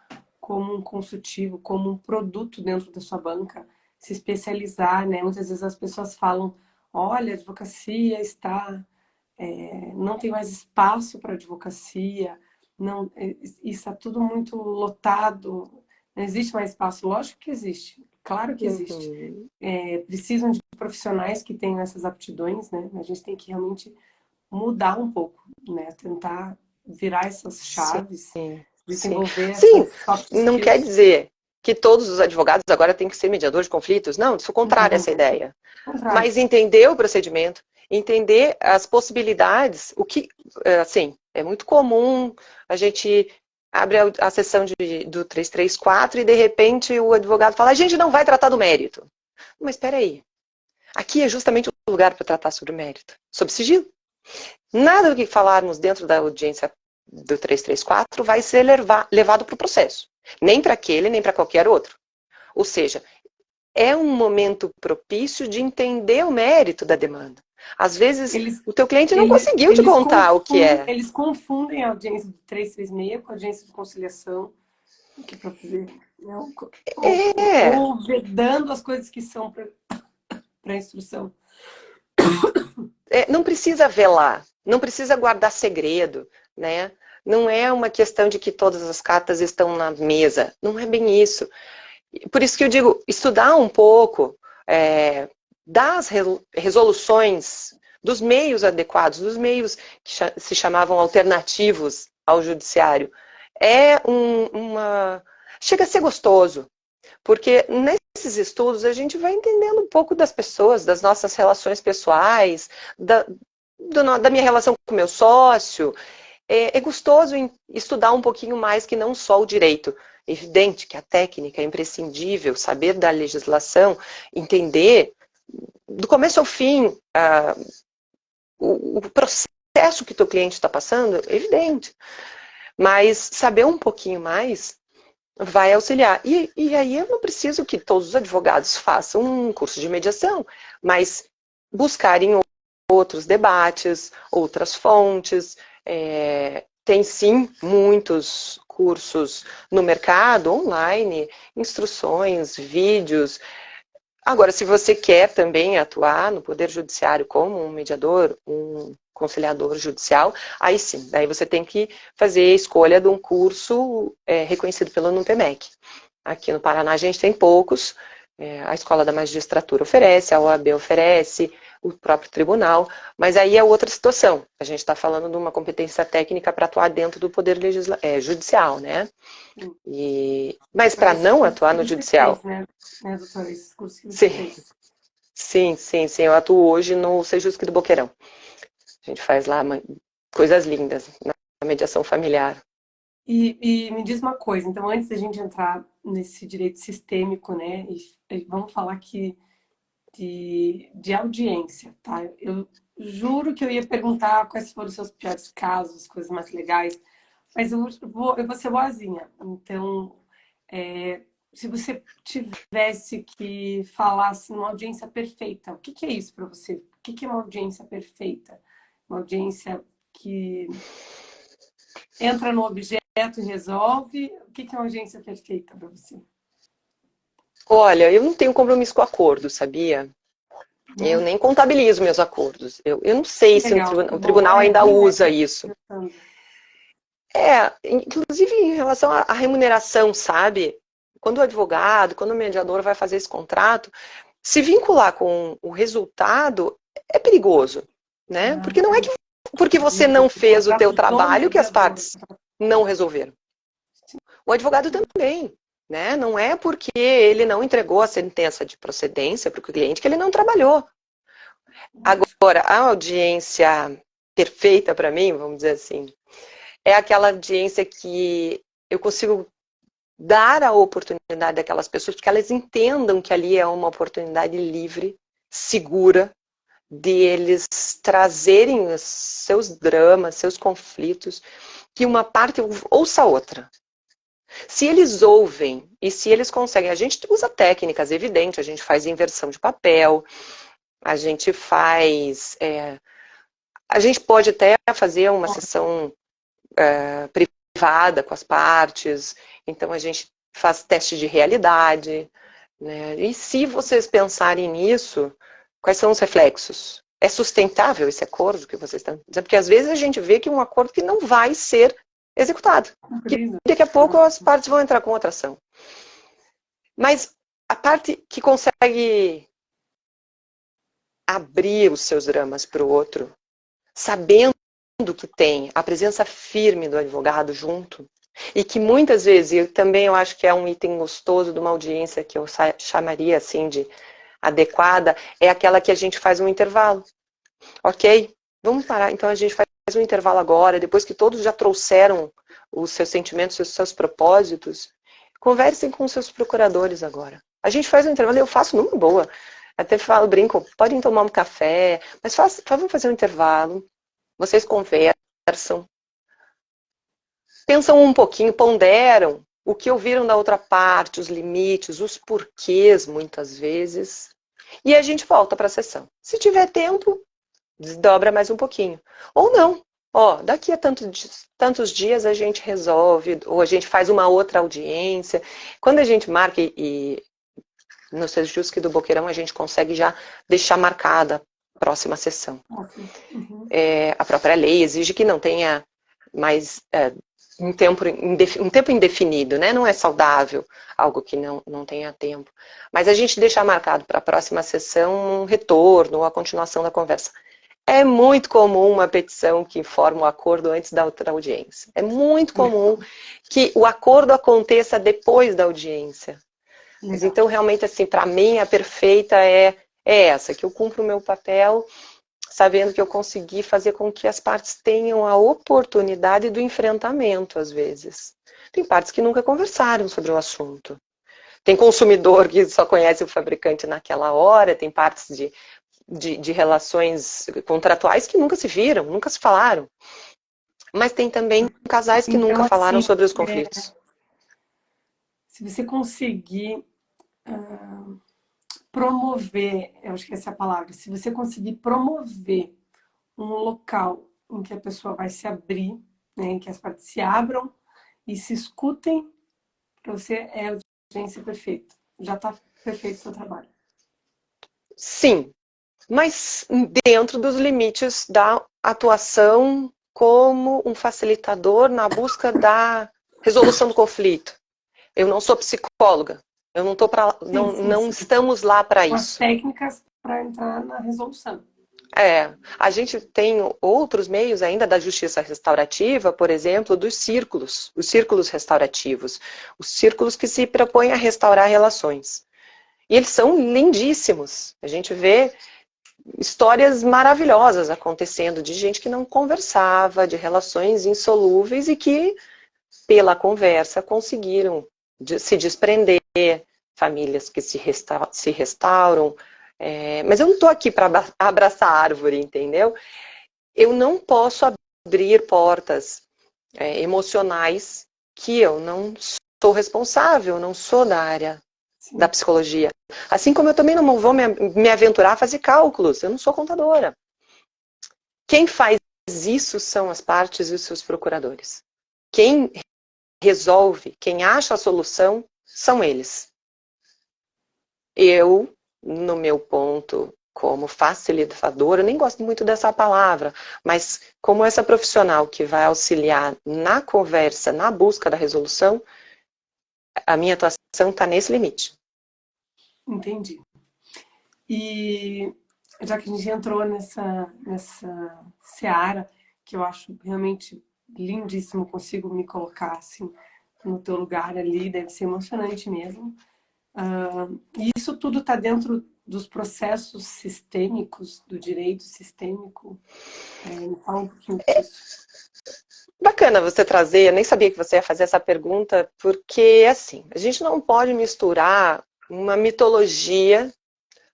como um consultivo, como um produto dentro da sua banca, se especializar, né? Muitas vezes as pessoas falam, olha, a advocacia está, não tem mais espaço para advocacia, não, está tudo muito lotado, não existe mais espaço. Lógico que existe, claro que existe. Uhum. Precisam de profissionais que tenham essas aptidões, né? A gente tem que realmente mudar um pouco, né? Tentar virar essas chaves, Sim, sim. desenvolver Sim, essas soft não quer skills. dizer que todos os advogados agora têm que ser mediadores de conflitos. Não, sou contrário a essa Não, ideia. ao contrário. Mas entender o procedimento, entender as possibilidades, o que, assim, é muito comum a gente abre a sessão do 334 e de repente o advogado fala, a gente não vai tratar do mérito. Mas espera aí, aqui é justamente o lugar para tratar sobre o mérito, sobre sigilo. Nada do que falarmos dentro da audiência do 334 vai ser levado para o processo. Nem para aquele, nem para qualquer outro. Ou seja, é um momento propício de entender o mérito da demanda. Às vezes, Eles, o teu cliente não conseguiu te contar o que é. eles confundem a audiência do 336 com a audiência de conciliação, que para fazer, né, É, ou vedando as coisas que são para instrução. não precisa velar, não precisa guardar segredo, né? Não é uma questão de que todas as cartas estão na mesa. Não é bem isso. Por isso que eu digo, estudar um pouco das resoluções, dos meios adequados, dos meios que se chamavam alternativos ao judiciário, chega a ser gostoso, porque nesses estudos a gente vai entendendo um pouco das pessoas, das nossas relações pessoais, da minha relação com o meu sócio. É gostoso estudar um pouquinho mais que não só o direito. Evidente que a técnica é imprescindível, saber da legislação, entender do começo ao fim o processo que o teu cliente está passando, é evidente. Mas saber um pouquinho mais vai auxiliar. E aí eu não preciso que todos os advogados façam um curso de mediação, mas buscarem outros debates, outras fontes. Tem sim muitos cursos no mercado, online, instruções, vídeos. Agora, se você quer também atuar no Poder Judiciário como um mediador, um conciliador judicial, aí sim, daí você tem que fazer a escolha de um curso reconhecido pelo NUPEMEC. Aqui no Paraná a gente tem poucos, a Escola da Magistratura oferece, a OAB oferece, o próprio tribunal, mas aí é outra situação. A gente está falando de uma competência técnica para atuar dentro do Poder Judicial, né? Mas para Esses não cursos atuar que no você Judicial, fez, né, doutora? Esses cursos que você sim, fez. sim, eu atuo hoje no Sejusc do Boqueirão. A gente faz lá coisas lindas na mediação familiar. E me diz uma coisa, então, antes da gente entrar nesse direito sistêmico, né, e vamos falar aqui de audiência, tá? Eu juro que eu ia perguntar quais foram os seus piores casos, coisas mais legais, mas eu vou ser boazinha. Então, se você tivesse que falar assim, uma audiência perfeita, o que que é isso para você? O que que é uma audiência perfeita? Uma audiência que entra no objeto e resolve? O que que é uma audiência perfeita para você? Olha, eu não tenho compromisso com acordo, sabia? Eu Não? nem contabilizo meus acordos. Eu não sei se Legal, que o bom. tribunal ainda Bem usa leve, isso. pensando. Inclusive em relação à remuneração, sabe? Quando o advogado, quando o mediador vai fazer esse contrato, se vincular com o resultado é perigoso, né? Ah, Porque não é porque você justo. não O fez o teu contrato do trabalho que as mediador. partes não resolveram. O advogado também. né? Não é porque ele não entregou a sentença de procedência para o cliente que ele não trabalhou. Agora, a audiência perfeita para mim, vamos dizer assim, é aquela audiência que eu consigo dar a oportunidade daquelas pessoas, porque elas entendam que ali é uma oportunidade livre, segura, de eles trazerem os seus dramas, seus conflitos, que uma parte ouça a outra. Se eles ouvem e se eles conseguem, a gente usa técnicas, evidente, a gente faz inversão de papel, a gente faz... a gente pode até fazer uma sessão privada com as partes, então a gente faz teste de realidade, né? E se vocês pensarem nisso, quais são os reflexos? É sustentável esse acordo que vocês estão dizendo? Porque às vezes a gente vê que é um acordo que não vai ser executado. Que daqui a pouco as partes vão entrar com outra ação. Mas a parte que consegue abrir os seus dramas para o outro, sabendo que tem a presença firme do advogado junto, e que muitas vezes, e também eu acho que é um item gostoso de uma audiência que eu chamaria assim de adequada, é aquela que a gente faz um intervalo. Ok? Vamos parar. Então a gente faz um intervalo agora, depois que todos já trouxeram os seus sentimentos, os seus propósitos, conversem com os seus procuradores agora. A gente faz um intervalo, eu faço numa boa. Até falo, brinco, podem tomar um café, mas vamos fazer um intervalo. Vocês conversam, pensam um pouquinho, ponderam o que ouviram da outra parte, os limites, os porquês, muitas vezes. E a gente volta para a sessão. Se tiver tempo, desdobra mais um pouquinho. Ou não. Ó, daqui a tantos dias a gente resolve, ou a gente faz uma outra audiência. Quando a gente marca, e no Sejusc do Boqueirão a gente consegue já deixar marcada a próxima sessão. Uhum. A própria lei exige que não tenha mais um tempo indefinido, né? Não é saudável algo que não tenha tempo. Mas a gente deixa marcado para a próxima sessão um retorno ou a continuação da conversa. É muito comum uma petição que informa o acordo antes da outra audiência. É muito comum que o acordo aconteça depois da audiência. Mas então, realmente, assim, para mim, a perfeita é essa, que eu cumpro o meu papel sabendo que eu consegui fazer com que as partes tenham a oportunidade do enfrentamento, às vezes. Tem partes que nunca conversaram sobre o assunto. Tem consumidor que só conhece o fabricante naquela hora, tem partes de relações contratuais que nunca se viram, nunca se falaram. Mas tem também casais que nunca falaram sobre os conflitos. Se você conseguir promover, eu acho que essa é a palavra, se você conseguir promover um local em que a pessoa vai se abrir, né, em que as partes se abram e se escutem, para você é a audiência perfeita. Já está perfeito o seu trabalho. Sim, mas dentro dos limites da atuação como um facilitador na busca da resolução do conflito. Eu não sou psicóloga, eu não tô para, não estamos lá para isso. As técnicas para entrar na resolução. A gente tem outros meios ainda da justiça restaurativa, por exemplo, dos círculos, os círculos restaurativos, os círculos que se propõem a restaurar relações. E eles são lindíssimos. A gente vê histórias maravilhosas acontecendo de gente que não conversava, de relações insolúveis e que, pela conversa, conseguiram se desprender, famílias que se restauram. Mas eu não estou aqui para abraçar a árvore, entendeu? Eu não posso abrir portas emocionais que eu não sou responsável, não sou da área da psicologia. Assim como eu também não vou me aventurar a fazer cálculos, eu não sou contadora. Quem faz isso são as partes e os seus procuradores. Quem resolve, quem acha a solução, são eles. Eu, no meu ponto como facilitadora, eu nem gosto muito dessa palavra, mas como essa profissional que vai auxiliar na conversa, na busca da resolução, a minha atuação está nesse limite. Entendi. E já que a gente entrou nessa seara, que eu acho realmente lindíssimo, consigo me colocar assim, no teu lugar ali, deve ser emocionante mesmo. E isso tudo está dentro dos processos sistêmicos, do direito sistêmico. Me fala um pouquinho disso. Bacana você trazer, eu nem sabia que você ia fazer essa pergunta, porque assim, a gente não pode misturar uma mitologia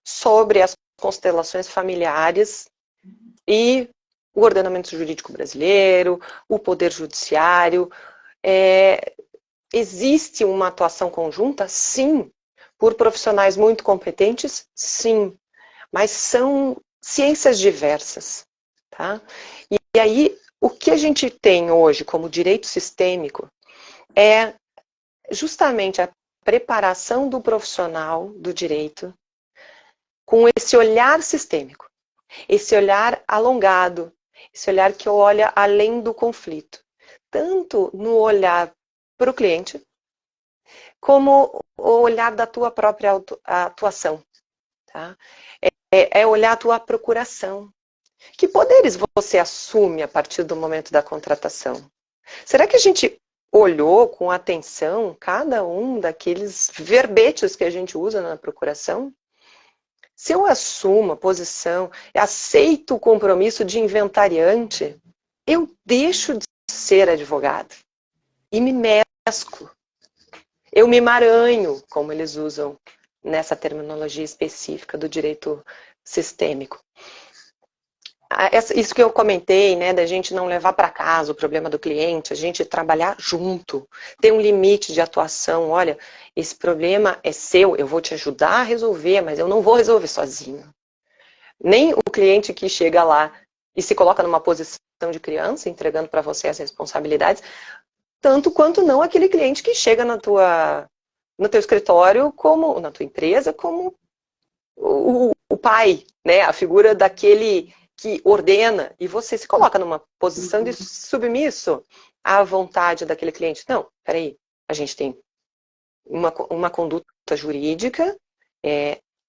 sobre as constelações familiares e o ordenamento jurídico brasileiro, o poder judiciário. Existe uma atuação conjunta? Sim. Por profissionais muito competentes? Sim. Mas são ciências diversas. Tá? E aí, o que a gente tem hoje como direito sistêmico é justamente a preparação do profissional do direito com esse olhar sistêmico, esse olhar alongado, esse olhar que olha além do conflito. Tanto no olhar para o cliente, como o olhar da tua própria atuação. Tá? É olhar a tua procuração. Que poderes você assume a partir do momento da contratação? Será que a gente olhou com atenção cada um daqueles verbetes que a gente usa na procuração? Se eu assumo a posição, aceito o compromisso de inventariante, eu deixo de ser advogado e me mesclo. Eu me emaranho, como eles usam nessa terminologia específica do direito sistêmico. Isso que eu comentei, né, da gente não levar para casa o problema do cliente, a gente trabalhar junto, ter um limite de atuação. Olha, esse problema é seu, eu vou te ajudar a resolver, mas eu não vou resolver sozinho. Nem o cliente que chega lá e se coloca numa posição de criança, entregando para você as responsabilidades, tanto quanto não aquele cliente que chega no teu escritório, como na tua empresa, como o pai, né, a figura daquele que ordena, e você se coloca numa posição de submisso à vontade daquele cliente. Não, peraí, a gente tem uma conduta jurídica,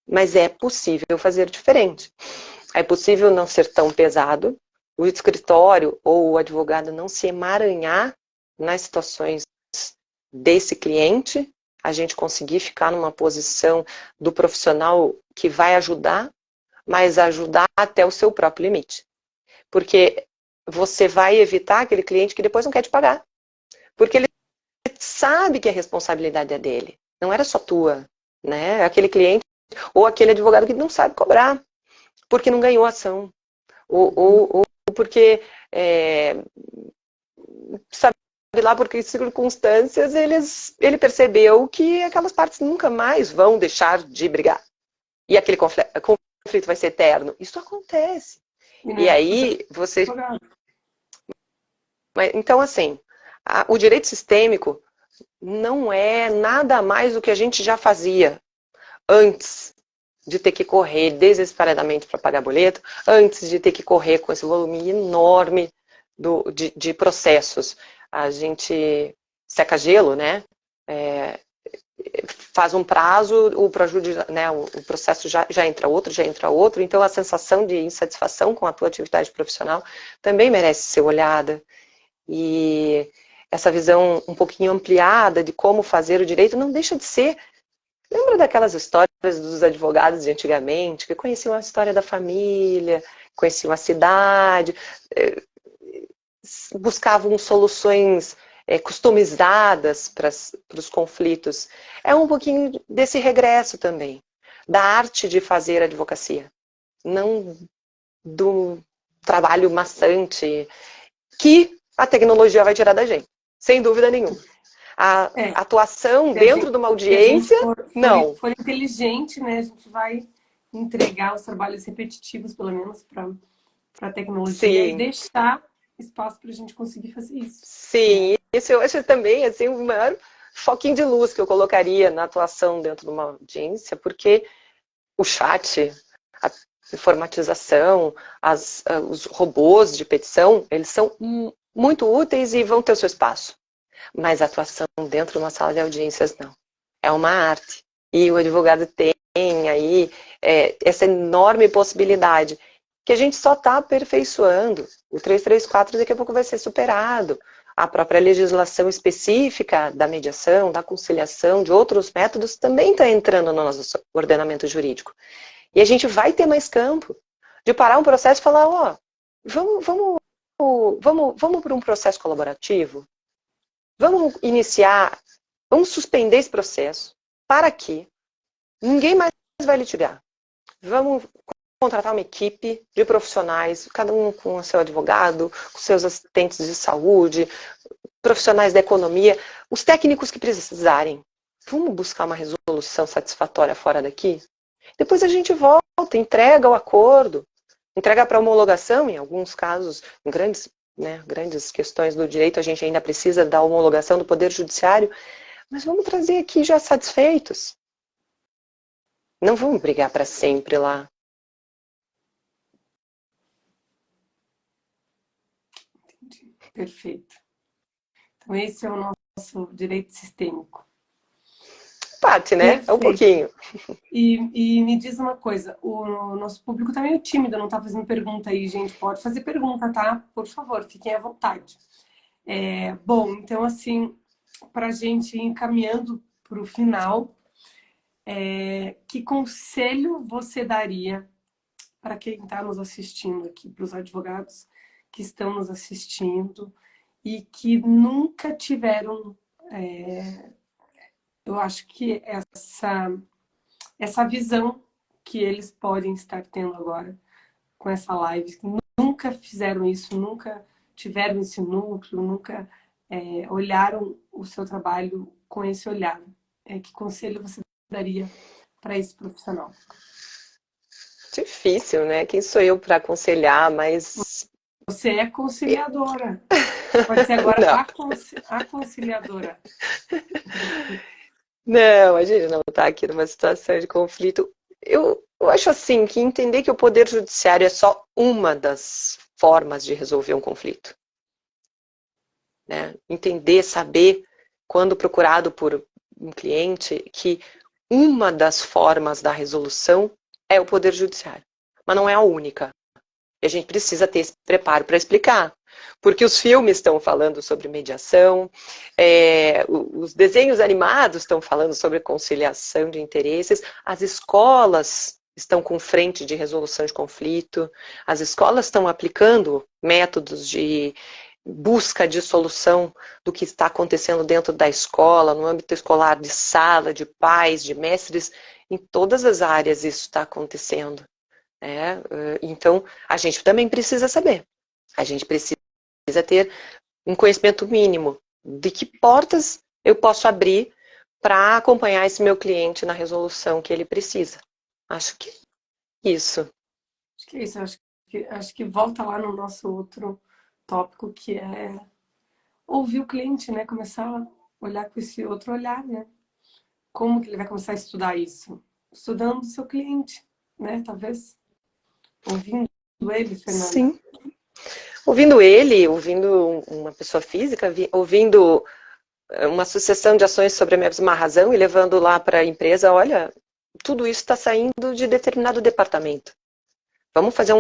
mas é possível fazer diferente. É possível não ser tão pesado, o escritório ou o advogado não se emaranhar nas situações desse cliente, a gente conseguir ficar numa posição do profissional que vai ajudar, mas ajudar até o seu próprio limite. Porque você vai evitar aquele cliente que depois não quer te pagar. Porque ele sabe que a responsabilidade é dele. Não era só tua, né? Aquele cliente ou aquele advogado que não sabe cobrar, porque não ganhou ação. Ou porque, sabe lá por que circunstâncias, ele percebeu que aquelas partes nunca mais vão deixar de brigar. E aquele conflito vai ser eterno. Isso acontece. E aí você... Então, assim, o direito sistêmico não é nada mais do que a gente já fazia antes de ter que correr desesperadamente para pagar boleto, antes de ter que correr com esse volume enorme de processos. A gente seca gelo, né? Faz um prazo, né, o processo já entra outro, então a sensação de insatisfação com a tua atividade profissional também merece ser olhada. E essa visão um pouquinho ampliada de como fazer o direito não deixa de ser... Lembra daquelas histórias dos advogados de antigamente, que conheciam a história da família, conheciam a cidade, buscavam soluções customizadas para os conflitos. É um pouquinho desse regresso também, da arte de fazer advocacia, não do trabalho maçante que a tecnologia vai tirar da gente, sem dúvida nenhuma. A atuação dentro de uma audiência, não. Se for inteligente, né, a gente vai entregar os trabalhos repetitivos, pelo menos, para a tecnologia. Sim. E deixar espaço para a gente conseguir fazer isso. Sim, isso eu acho também assim, o maior foquinho de luz que eu colocaria na atuação dentro de uma audiência, porque o chat, a informatização, os robôs de petição, eles são muito úteis e vão ter o seu espaço. Mas a atuação dentro de uma sala de audiências, não. É uma arte. E o advogado tem aí essa enorme possibilidade que a gente só está aperfeiçoando. O 334 daqui a pouco vai ser superado. a própria legislação específica da mediação, da conciliação, de outros métodos, também está entrando no nosso ordenamento jurídico. E a gente vai ter mais campo de parar um processo e falar, ó, vamos para um processo colaborativo? Vamos iniciar, vamos suspender esse processo. Para quê? Ninguém mais vai litigar. Vamos contratar uma equipe de profissionais, cada um com o seu advogado, com seus assistentes de saúde, profissionais da economia, os técnicos que precisarem. Vamos buscar uma resolução satisfatória fora daqui? Depois a gente volta, entrega o acordo, entrega para homologação, em alguns casos, em grandes questões do direito, a gente ainda precisa da homologação do Poder Judiciário, mas vamos trazer aqui já satisfeitos. Não vamos brigar para sempre lá. Entendi. Perfeito. Então esse é o nosso direito sistêmico. Parte, né? Perfeito. É um pouquinho. E me diz uma coisa, o nosso público tá meio tímido, não tá fazendo pergunta aí, gente. Pode fazer pergunta, tá? Por favor, fiquem à vontade. Bom, então assim, para a gente ir encaminhando para o final, que conselho você daria para quem está nos assistindo aqui, para os advogados que estão nos assistindo e que nunca tiveram, eu acho que essa visão que eles podem estar tendo agora com essa live, que nunca fizeram isso, nunca tiveram esse núcleo, nunca olharam o seu trabalho com esse olhar. Que conselho você daria para esse profissional? Difícil, né? Quem sou eu para aconselhar, mas... Você é conciliadora. Pode ser agora a conciliadora. Não, a gente não está aqui numa situação de conflito. Eu acho assim, que entender que o Poder Judiciário é só uma das formas de resolver um conflito. Né? Entender, saber, quando procurado por um cliente, que uma das formas da resolução é o Poder Judiciário, mas não é a única. E a gente precisa ter esse preparo para explicar. Porque os filmes estão falando sobre mediação, os desenhos animados estão falando sobre conciliação de interesses, as escolas estão com frente de resolução de conflito, as escolas estão aplicando métodos de busca de solução do que está acontecendo dentro da escola, no âmbito escolar, de sala, de pais, de mestres, em todas as áreas isso está acontecendo. Então, a gente também precisa saber. A gente precisa ter um conhecimento mínimo de que portas eu posso abrir para acompanhar esse meu cliente na resolução que ele precisa. Acho que é isso. Acho que é isso. Acho que volta lá no nosso outro tópico, que é ouvir o cliente, né? Começar a olhar com esse outro olhar, né? Como que ele vai começar a estudar isso? Estudando o seu cliente, né? Talvez. Ouvindo ele, Fernanda. Sim. Ouvindo ele, ouvindo uma pessoa física, ouvindo uma sucessão de ações sobre a mesma razão e levando lá para a empresa, olha, tudo isso está saindo de determinado departamento. Vamos fazer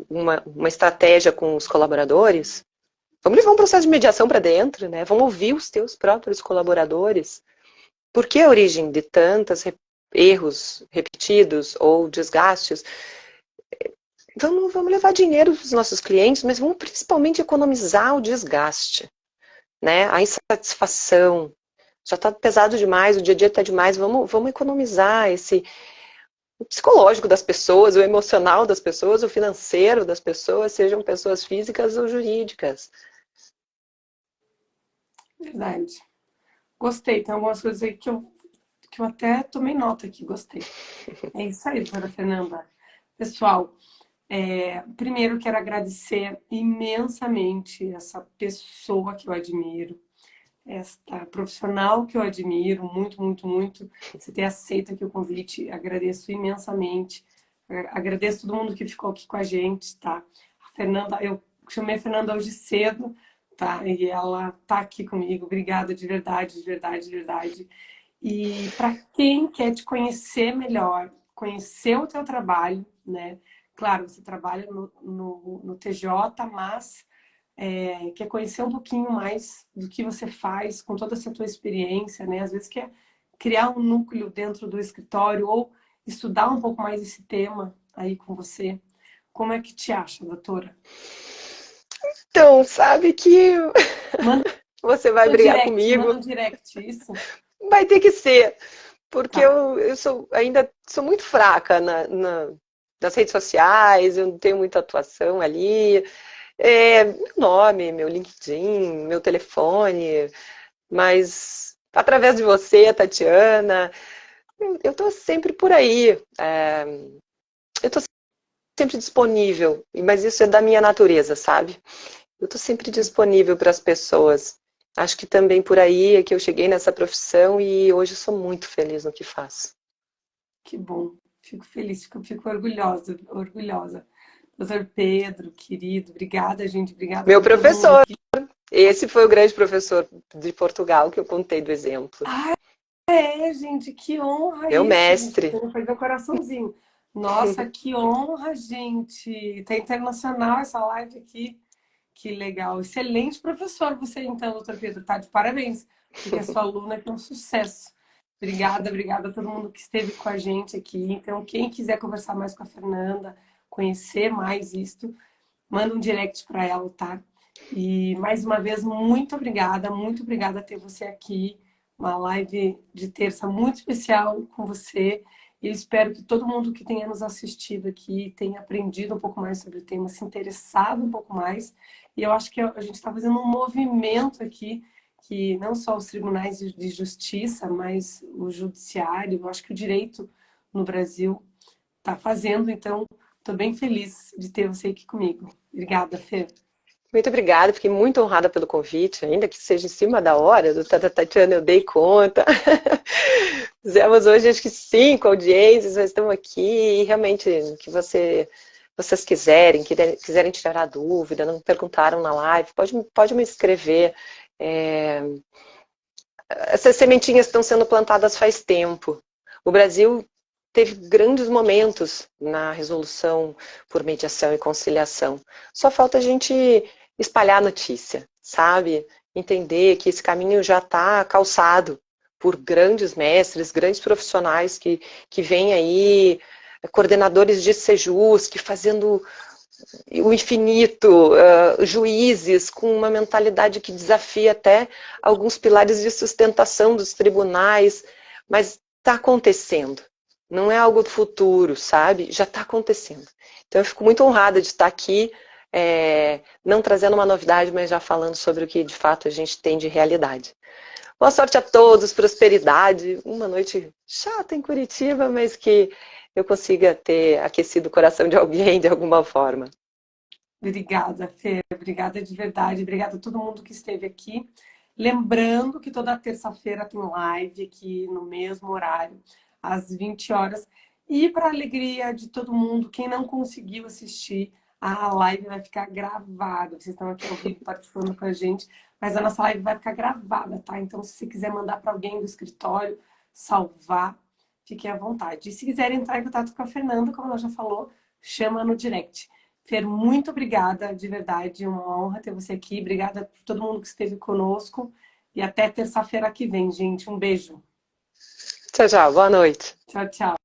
uma estratégia com os colaboradores? Vamos levar um processo de mediação para dentro, né? Vamos ouvir os teus próprios colaboradores. Por que a origem de tantos erros repetidos ou desgastes? Vamos levar dinheiro para os nossos clientes, mas vamos principalmente economizar o desgaste, né? A insatisfação. Já está pesado demais, o dia a dia está demais, vamos economizar o psicológico das pessoas, o emocional das pessoas, o financeiro das pessoas, sejam pessoas físicas ou jurídicas. Verdade. Gostei, tem algumas coisas aí que eu até tomei nota aqui, gostei. É isso aí, doutora Fernanda. Pessoal, primeiro quero agradecer imensamente essa pessoa que eu admiro, esta profissional que eu admiro, muito, muito, muito. Você ter aceito aqui o convite, agradeço imensamente. Agradeço todo mundo que ficou aqui com a gente, tá? A Fernanda, eu chamei a Fernanda hoje cedo, tá? E ela tá aqui comigo. Obrigada de verdade, de verdade, de verdade. E para quem quer te conhecer melhor, conhecer o teu trabalho, né? Claro, você trabalha no TJ, mas quer conhecer um pouquinho mais do que você faz com toda essa tua experiência, né? Às vezes quer criar um núcleo dentro do escritório ou estudar um pouco mais esse tema aí com você. Como é que te acha, doutora? Então, sabe que Manda você vai brigar manda comigo, um direct, isso? vai ter que ser, porque Tá. eu ainda sou muito fraca nas redes sociais, eu não tenho muita atuação ali. Meu nome, meu LinkedIn, meu telefone, mas através de você, Tatiana, eu estou sempre por aí. Eu estou sempre disponível, mas isso é da minha natureza, sabe? Eu estou sempre disponível para as pessoas. Acho que também por aí é que eu cheguei nessa profissão e hoje eu sou muito feliz no que faço. Que bom. Fico feliz, fico orgulhosa, orgulhosa. Doutor Pedro, querido, obrigada, gente. Obrigada Meu por todo mundo professor, que. esse foi o grande professor de Portugal que eu contei do exemplo. Ah, é, gente, que honra Meu isso, gente. mestre. Eu tenho que fazer um coraçãozinho. Nossa, que honra, gente. Tá internacional essa live aqui. Que legal. Excelente professor você, então, doutor Pedro. Tá de parabéns, porque a sua aluna aqui é um sucesso. Obrigada, obrigada a todo mundo que esteve com a gente aqui. Então, quem quiser conversar mais com a Fernanda, conhecer mais isto, manda um direct para ela, tá? E mais uma vez, muito obrigada a ter você aqui. Uma live de terça muito especial com você. E espero que todo mundo que tenha nos assistido aqui tenha aprendido um pouco mais sobre o tema, se interessado um pouco mais. E eu acho que a gente está fazendo um movimento aqui, que não só os tribunais de justiça, mas o judiciário, eu acho que o direito no Brasil está fazendo. Então, estou bem feliz de ter você aqui comigo. Obrigada, Fê. Muito obrigada, fiquei muito honrada pelo convite, ainda que seja em cima da hora, do Tatiana, eu dei conta. Fizemos hoje acho que 5 audiências, mas estamos aqui e realmente o que vocês quiserem tirar a dúvida, não perguntaram na live, pode me escrever. É, essas sementinhas estão sendo plantadas faz tempo. O Brasil teve grandes momentos na resolução por mediação e conciliação. Só falta a gente espalhar a notícia, sabe? Entender que esse caminho já está calçado por grandes mestres, grandes profissionais que vêm aí, coordenadores de sejus, que fazendo o infinito, juízes com uma mentalidade que desafia até alguns pilares de sustentação dos tribunais, mas está acontecendo. Não é algo do futuro, sabe? Já está acontecendo. Então eu fico muito honrada de estar aqui, não trazendo uma novidade, mas já falando sobre o que de fato a gente tem de realidade. Boa sorte a todos, prosperidade, uma noite chata em Curitiba, mas que eu consiga ter aquecido o coração de alguém de alguma forma. Obrigada, Fê. Obrigada de verdade. Obrigada a todo mundo que esteve aqui. Lembrando que toda terça-feira tem live aqui no mesmo horário, às 20 horas. E para alegria de todo mundo, quem não conseguiu assistir, a live vai ficar gravada. Vocês estão aqui ao vivo participando com a gente, mas a nossa live vai ficar gravada, tá? Então, se você quiser mandar para alguém do escritório, salvar, fiquem à vontade. E se quiserem entrar em contato com a Fernanda, como ela já falou, chama no direct. Fer, muito obrigada, de verdade, uma honra ter você aqui. Obrigada por todo mundo que esteve conosco. E até terça-feira que vem, gente. Um beijo. Tchau, tchau. Boa noite. Tchau, tchau.